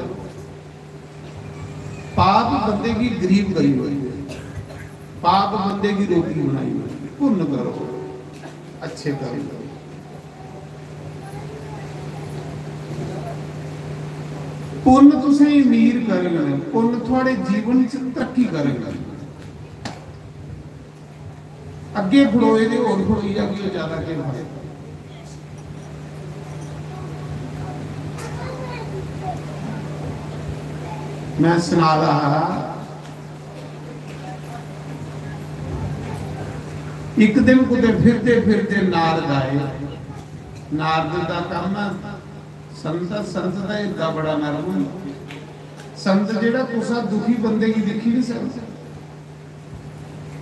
पाप बंदे की गरीब करी हुई है, पाप बंदे की रोटी बनाई हुई। पुण्य करो, अच्छे करो। पुण्य तुसें अमीर करेगा, पुण्य थोड़े जीवन च तरक्की करेगा। अगे खड़ोए दे और खड़ोई जाके ज्यादा के भाई। मैं सुना रहा एक दिन कुछ फिरते फिरते नारद आए। नारद का काम है संत का एडा बड़ा नरम हुंदा। संत जिहड़ा तुसा दुखी बंदे की देखी नहीं सकदा,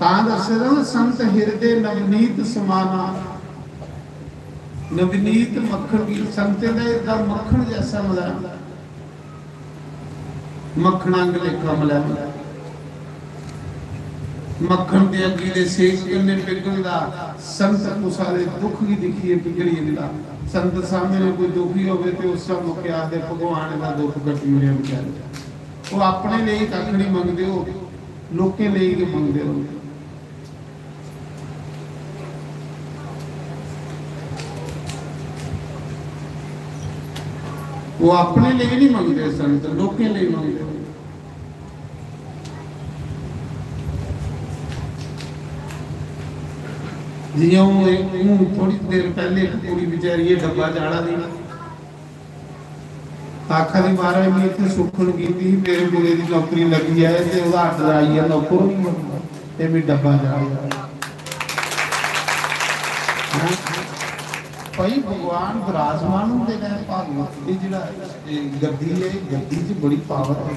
तां दस्सेदा ना संत हिरदे नवनीत समाना, नवनीत मक्खन की संते का एडा मक्खन जैसा मुलायम, मक्खना लेखा मुलायम, मक्खन के अग्गी दे सेक कन्ने पिघलदा। संत कुसारे दुख की दिखिए पिघली जंदा। संत सामने कोई दुखी होवे ते उस समय मुके आदे भगवान दा दुख कटी मेरे बेचारे। वो अपने लिए कख नहीं मंगदे, हो लोकें लिए के मंगदे हो। वो अपने लिए नहीं मंगते संत, लोकें लिए मंगते। जियों थोड़ी देर पहले एक कुड़ी बेचारी डब्बा जाड़ा दी आखा दी महाराज मैं इतने सुखन की मेरे मुंडे की नौकरी लगी है ते ओदा आर्डर आई है नौकर नहीं बनदा ते मैं डब्बा जाड़ा। भाई भगवान विराजमान होंदे ने भागवत दी जिहड़ा गद्दी है, गद्दी च बड़ी पावर है,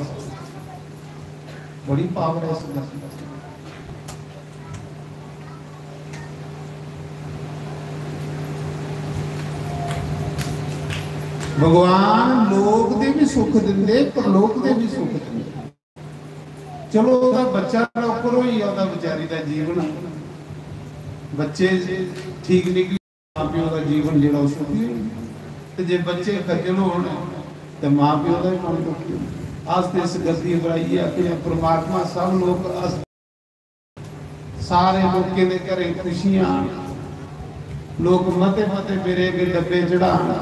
बड़ी पावर है इस गद्दी। भगवान लोक दे भी सुख दिंदे परलोक दे भी सुख दिंदे। चलो ओदा बच्चा नौकर होई ओदा बेचारी दा जीवन बच्चे ठीक निकले मां प्यो का जीवन जिहड़ा सुखी ते जे बच्चे खज्जल होण ते मां प्यो दा भी मन दुखी होना। आस्ते इस गद्दी बनाई है कि परमात्मा सब लोग सारे लोकें दे घरें खुशियां लोग मते मते मेरे अगे डब्बे चढ़ाण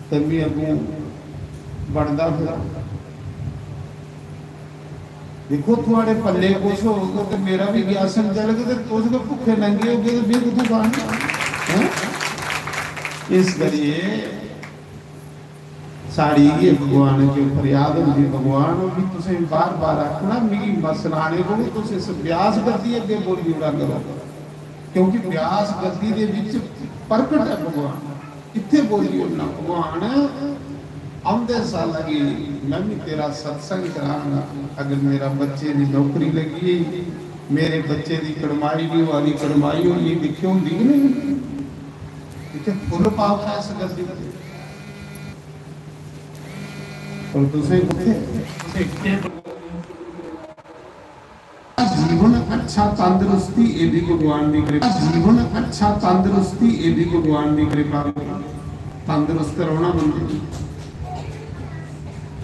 ते मैं अगों बनदा फिर। देखो थोड़े पल्ले कुछ होगा तो मेरा भी ग्यासन चल गया तो कुछ तो भुखे नंगे हो गए तो फिर कुछ खाना। इस करिए साड़ी ये भगवान के फरियाद होंदी भगवान भी तुसे बार बार आखना मिगी मसलाने को भी तुसे इस ब्यास गद्दी अगे बोली उड़ा करो क्योंकि ब्यास गद्दी दे विच प्रकट है भगवान। इत्थे बोली उड़ना भगवान आंदे साल लगी मैं भी तेरा सत्संग करांगा। अगर मेरा बच्चे की नौकरी लगी मेरे बच्चे की कड़माई भी वाली कड़माई हो ये लिखी होंगी नहीं इतने फुल पाप है इस गद्दी और दूसरे जीवन अच्छा तंदुरुस्ती ये भी भगवान की कृपा। जीवन अच्छा तंदुरुस्ती ये भी भगवान की कृपा। तंदुरुस्त रहना बंदे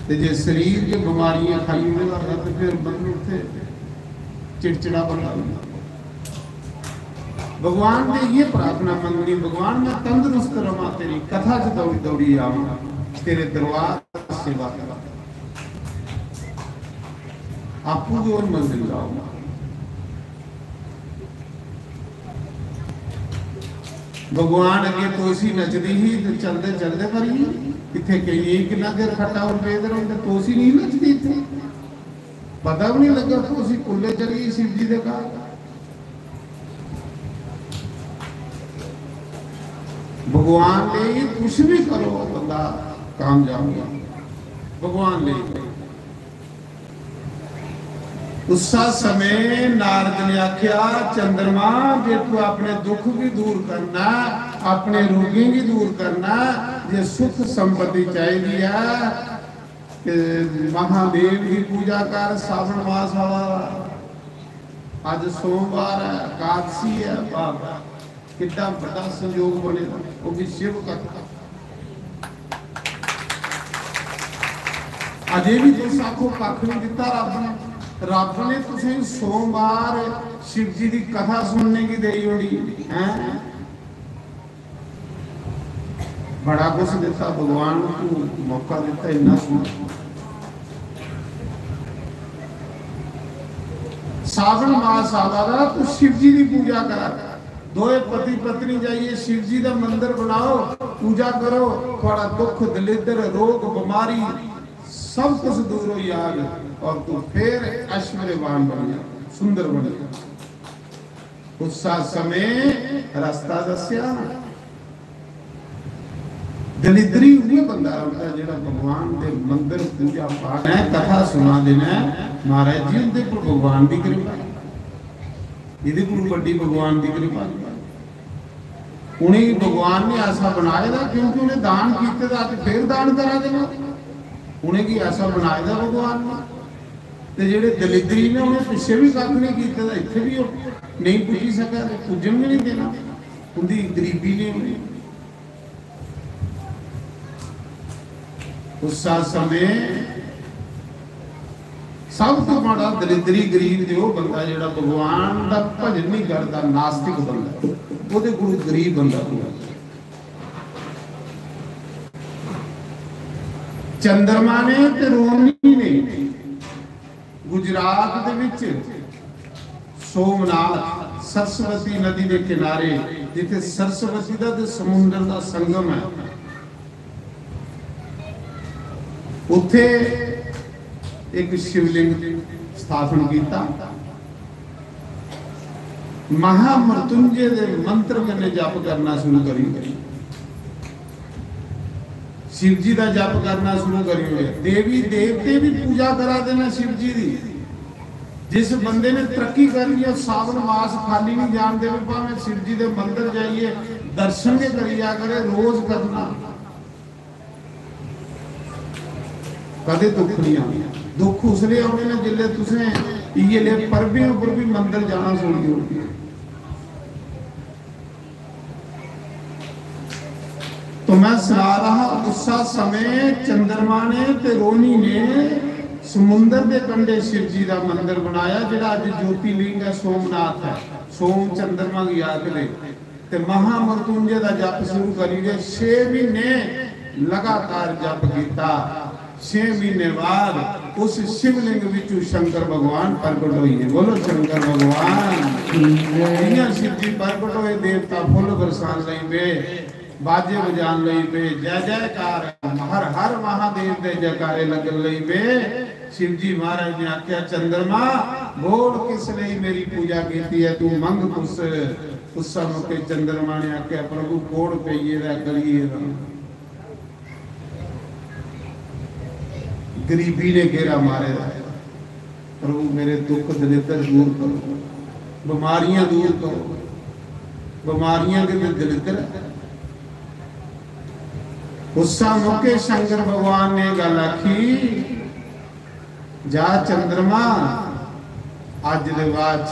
ते जे शरीर के बीमारियां खाई होगा तो फिर बंदे उठे चिड़चिड़ा बना। भगवान ने ये प्रार्थना मंगनी भगवान मैं तंदुरुस्त रहा तेरी कथा च दौड़ी दौड़ी आवा तेरे दरबार सेवा करा आपू जो मंजिल जाऊंगा। भगवान अगे तोसी नचदी ही तो चलते चलते करी किथे कही कितना देर खट्टा और पेद रहे तोसी नहीं नचदी थे पता भी नहीं लगा तोसी कुल्ले चली शिव जी दे घर। भगवान ने कुछ भी करो बंदा कामयाब हो भगवान ने। उस समय नारद ने आख्या चंद्रमा जे तू अपने दुख भी दूर करना अपने रोगी भी दूर करना जे सुख संपत्ति चाहिए कि महादेव की पूजा कर। सावन मास वाला आज सोमवार है एकादशी है बाबा कितना बड़ा संयोग बनेगा वो भी शिव का। अजे भी तुस आखो कख नहीं दिता रब ने तुसें सोमवार शिव जी की कथा सुनने की देई होनी है बड़ा कुछ दिता भगवान को मौका दिता इन्ना सुन। सावन मास आवा तू शिव जी की पूजा कर दोए पति पत्नी जाइए शिव जी का मंदिर बनाओ पूजा करो थोड़ा दुख दलिद्र रोग बीमारी सब कुछ दूर हो याद और तू फिर ऐश्वर्यवान बन जा सुंदर बन जा। उस समय रास्ता दस्या दलिद्री वही बंदा होता है जो भगवान के मंदिर पूजा पाठ है कथा सुना देना महाराज जी उनके पर भगवान की कृपा ये बड़ी भगवान की कृपा उन्हें भगवान ने ऐसा बनाए दा क्योंकि उन्हें दान किए दा फिर दान करा देना उन्हें की ऐसा बनाए दा भगवान ने ते जेडे दलिद्री ने उन्हें पिछे भी कख नहीं किया इत्थे भी नहीं पुजी सका पुजन भी नहीं देना उनकी गरीबी ने उन्हें उस समय सब तो बड़ा दलिद्री गरीब जो बंदा जो भगवान का भजन नहीं करता नास्तिक बंदा वो कोल गरीब बंदा पूरा चंद्रमा ने ते रोहिणी ने गुजरात दे विच सोमनाथ सरस्वती नदी के किनारे जिथे सरस्वती का ते समुद्र का संगम है उथे एक शिवलिंग स्थापन किया महामृत्युंजय दे मंत्र कन्ने जप करना शुरू करी शिव जी का जप करना शुरू करी देवी देवते भी पूजा करा देना शिव जी की जिस बंदे ने तरक्की करनी है सावन मास खाली नहीं जान दे भावें शिव जी के मंदिर जाइए दर्शन के करिया करे रोज करना कदे दुख नहीं आना दुख उसले आने ने जिले तुसें ये परबे उपर भी मंदिर जाना सुनी होगी तो मैं सुना रहा उस समय चंद्रमा ने ते रोहिणी ने समुद्र के कंढे शिव जी का मंदिर बनाया जिहड़ा अज ज्योतिर्लिंग है सोमनाथ है सोम चंद्रमा की आखदे ते महामृत्युंजय का जप शुरू करी गए 6 महीने लगातार जप किया 6 महीने बाद उस शिवलिंग विचू शंकर भगवान प्रकट हुए बोलो शंकर भगवान शिव जी प्रकट हुए देवता फुल बरसान लई पे बाजे बजान लई पे जय जयकार हर हर महादेव दे जयकारे लगन लई पे शिव जी महाराज ने आख्या चंद्रमा बोल किस लई मेरी पूजा कीती है तू मंग कुछ उस समय चंद्रमा ने आख्या प्रभु कोड़ पईए दा करिए गरीबी ने घेरा मारे प्रभु मेरे दुख दलिद्र दूर करो बीमारियां दूर करो बीमारियां के दलिद्र उस मौके शंकर भगवान ने गल आखी जा चंद्रमा अज दे बाद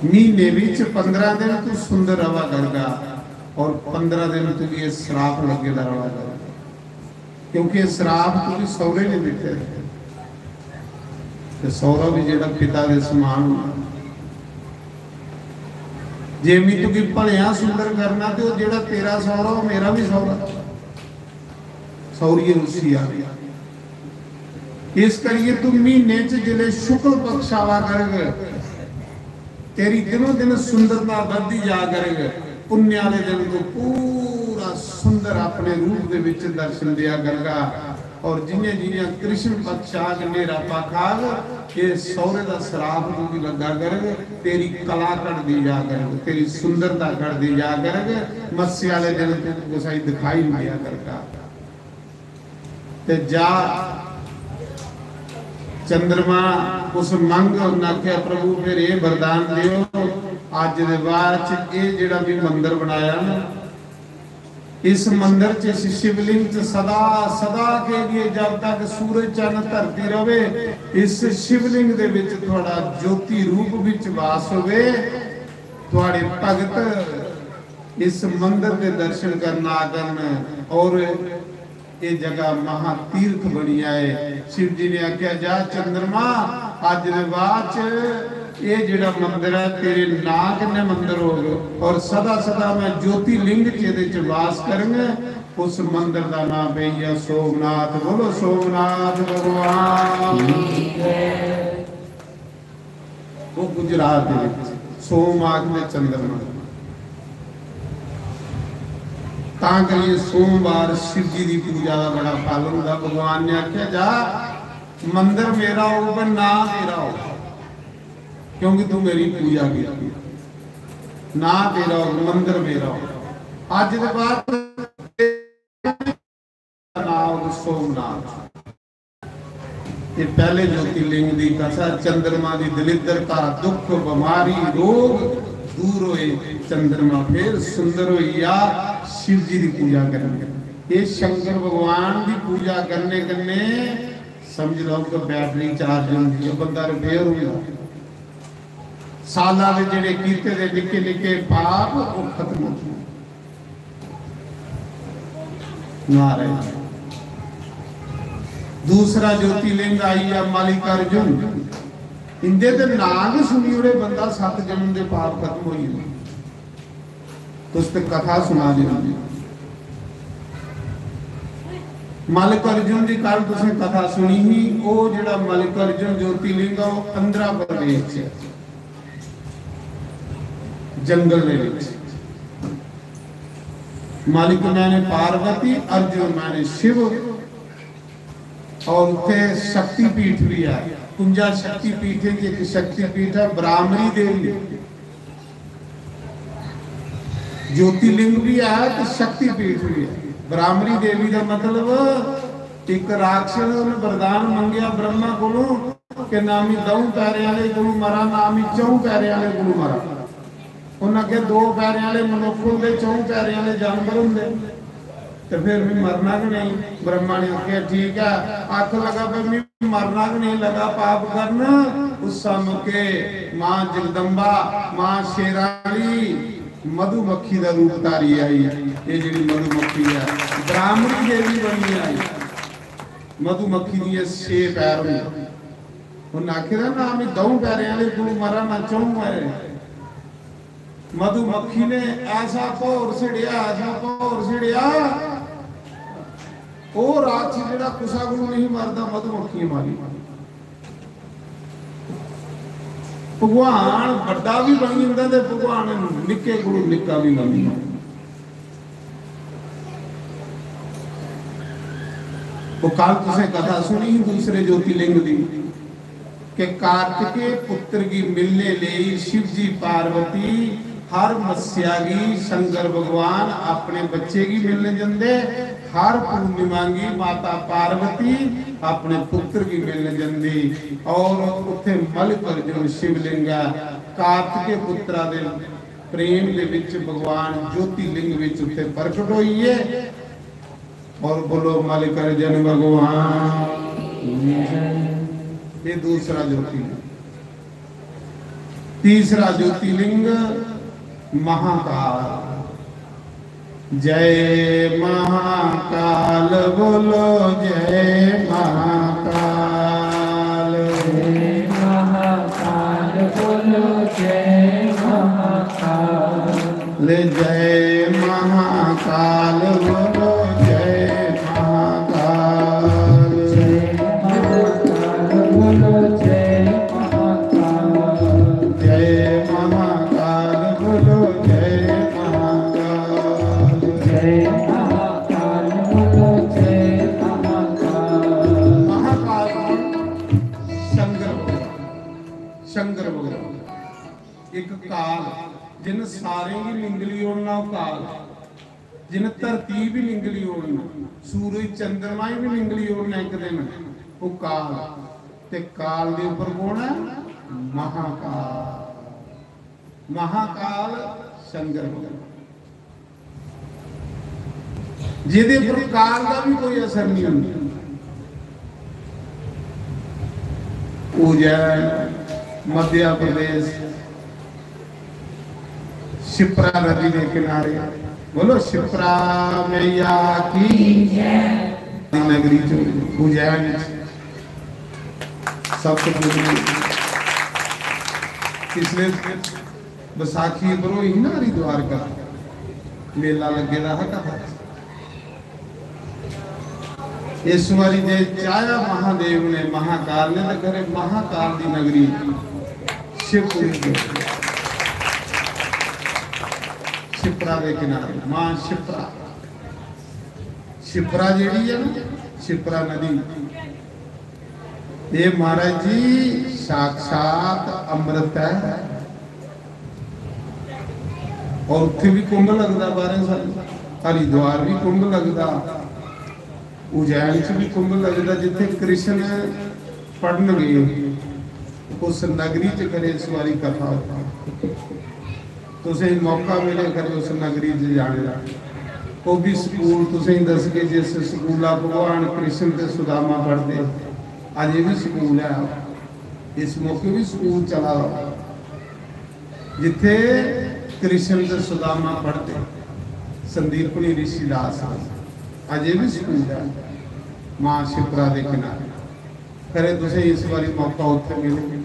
महीने विच 15 दिन तू सुंदर रवा करगा और 15 दिन तू ये श्राप लगे रवा करगा क्योंकि श्राप तुझे सौरे ने दिते ते सौरा भी जेड़ा पिता दे समान जे मैं तुझे भलिया सुंदर करना तो जेड़ा तेरा सौरा मेरा भी सौरा सौरी रुसी आ गया इस करिए तू महीने च जिले शुक्ल पक्ष आवा करेगा तेरी दिनों दिन सुंदरता बढ़ती जा करेगा पुण्य वाले दिन को पूरा सुंदर अपने रूप दे विच दर्शन दिया करेगा और जिन्हें जिन्हें कृष्ण पक्ष आग नेरा पाखाग ये सौरे का श्राप भी लगा करेगा तेरी कला कर दी जा करेगा तेरी सुंदरता कर दी जा करेगा मत्स्य वाले दिन तुमको सही दिखाई नहीं करेगा ते जा चंद्रमा उस मंग नाख्या प्रभु फिर ये वरदान दियो आज दे बाद ये जेड़ा भी मंदिर बनाया ना इस मंदिर च शिवलिंग च सदा सदा के लिए जब तक सूरज चंद धरती रवे इस शिवलिंग दे विच थोड़ा ज्योति रूप विच वास होवे थोड़े भगत इस मंदिर के दर्शन करना आगन और ये जगह महातीर्थ बनी है शिव जी ने आख्या जा चंद्रमा अज दे बाद ये जेड़ा मंदिर है तेरे ना किन्ने मंदिर हो गए और सदा सदा मैं ज्योतिर्लिंग च वास करूंगा उस मंदिर का नाम है सोमनाथ बोलो सोमनाथ भगवान वो गुजरात सोम आखने चंद्रमा ताकि सोमवार शिव जी की पूजा का बड़ा फल होगा भगवान ने आख्या जा मंदिर मेरा हो पर ना तेरा हो क्योंकि तू मेरी पूजा की ना तेरा हो मंदिर मेरा हो आज के बाद नाम सोमनाथ। ये पहले ज्योतिर्लिंग की कथा। चंद्रमा की दलिद्रता दुख बीमारी रोग दूर होए, चंद्रमा फिर सुंदर होइया। शिव जी की पूजा करने, ये शंकर भगवान की पूजा करने करने समझ लो कि बैटरी चार्ज होती है, बंदा रिपेयर हो साला दे जेड़े कीते दे निके निके पाप वो खत्म हो गए। नारायण। दूसरा ज्योतिर्लिंग आई है मल्लिकार्जुन। इंदे ते नाम सुनी उड़े बंदा 7 जन्म के पाप खत्म हो गए। तो उस कथा सुना दी। मल्लिकार्जुन की कल तुसें कथा सुनी ही। वो जिहड़ा मल्लिकार्जुन ज्योतिर्लिंग है वो आंध्र प्रदेश जंगल में मालिक मैंने पार्वती, अर्जुन मैंने शिव, और उठे शक्तिपीठ भी है। कुंजा शक्तिपीठ की एक शक्तिपीठ है ब्राह्मणी देवी। ज्योतिर्लिंग भी है तो शक्तिपीठ भी है। ब्राह्मणी देवी का मतलब एक राक्षस ने वरदान मंगया ब्रह्मा को कि नामी 2 पैरे वाले को मरा, नामी 4 पैरे वाले को मरा। उन्हें 2 पैरे वाले मनुख होंगे, 4 पैरे वाले जानवर होंगे, तो फिर भी मरना कि नहीं। ब्रह्मा ने कहा ठीक है। आख लगा भी मरना कि नहीं लगा पाप करना। उस समय मां जगदम्बा मां शेराली मधुमक्खी का रूप धारी आई। ये जी मधुमक्खी है ब्राह्मणी देवी बनी आई। मधुमक्खी दी 6 पैर होंगे। उन्हें आखिर ना मैं 2 पैरे वाले को मरा ना 4 पैरे। मधुमक्खी ने ऐसा भौर छिड़िया, ऐसा भौर छिड़िया, वो राक्षस जिहड़ा कुसा को नहीं मारदा मधुमक्खी मारी। भगवान बड़ा भी बन जाता ते भगवान निक्के को निक्का भी बन जाता। वो कल तुसें कथा सुनी दूसरे ज्योतिर्लिंग दी कि कार्तिकेय पुत्र की मिलने ले शिव जी पार्वती हर मस्या की शंकर भगवान अपने बच्चे की मिलने जंदे। हर पूर्णिमा की माता पार्वती अपने पुत्र की मिलने जंदी। और उथे मल्लिकार्जुन शिवलिंग कार्तिकेय पुत्रा दे प्रेम दे विच भगवान ज्योतिर्लिंग विच उथे प्रकट होई है। और बोलो मल्लिकार्जुन भगवान। ये दूसरा ज्योतिर्लिंग। तीसरा ज्योतिर्लिंग महाकाल। जय महाकाल बोलो जय महाकाल। जय महाकाल बोलो जय महाकाल। ले जय महाकाल बोलो जय महाकाल। जय महाकाल बोलो जय महाकाल। जय महाकाल बोलो जय महाकाल। जय महाकाल बोलो जय महाकाल। महाकाल शंकर भगवान एक काल जिन सारे की निंगली ओढ़ना काल, जिन धरती भी निंगली ओढ़ना, सूरज चंद्रमा भी निंगली ओढ़ना एक दिन, वो काल। ते काल के ऊपर कौन है? महाकाल। महाकाल शंकर भगवान जिहदे पर काल का भी कोई असर नहीं होता। उज्जैन मध्य प्रदेश शिप्रा नदी के किनारे, बोलो शिप्रा मैया की नगरी उज्जैन सबसे पिछले बैसाखी पर ही ना हरिद्वार का मेला लगे रहा। इस बारी जे चाया महादेव ने महाकाल ने तो करे महाकाल की नगरी शिवपुरी शिप्रा के किनारे मां शिप्रा। शिप्रा जेड़ी है ना शिप्रा नदी, ये महाराज जी साक्षात अमृत है। और उत्थे भी कुंभ लगता 12 साल, हरिद्वार भी कुंभ लगता, उज्जैन च भी कुंभ लगता जिथे कृष्ण पढ़न गए उस नगरी च करे इस बारी कथा तुसें मौका मिले करे उस नगरी च जाने का वो भी स्कूल तुसें दस के जिस स्कूल भगवान कृष्ण ते सुदामा पढ़ते अज ये भी स्कूल है इस मौके भी स्कूल चला जिथे कृष्ण ते सुदामा पढ़ते संदीपनी ऋषिदास अज ये भी स्कूल है मां शिप्रा के किनारे करे तुसें इस बारी मौका उत्थे मिले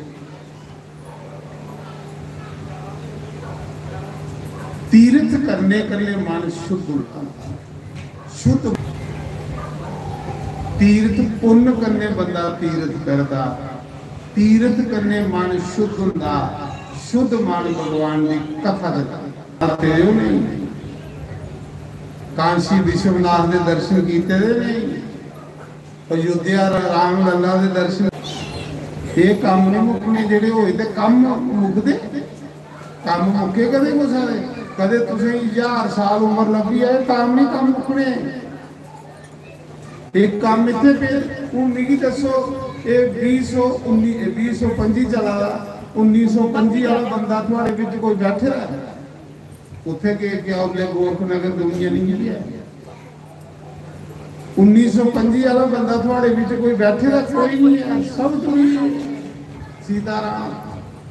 तीर्थ करने करने मन शुद्ध होता शुद्ध तीर्थ पुण्य करने बंदा तीर्थ करता तीर्थ करने मन शुद्ध होता शुद्ध मन भगवान की कथा करता नहीं कांशी विश्वनाथ के दर्शन किए नहीं अयोध्या राम लला के दर्शन ये काम नहीं मुकने जेडे होए ते काम मुकदे काम मुके कदे को सारे कदे तुसें 1000 साल उम्र लगी है काम नहीं काम मुकने एक काम इतने पे हूँ मिगी दसो ये 2025 चला 1925 वाला बंदा थोड़े बिच कोई बैठे रहा उथे के क्या उन्हें गोरखनगर दुनिया नहीं है 1925 वाला बंदा थोड़े बिच कोई बैठे रहा कोई नहीं है सब दुनिया सीताराम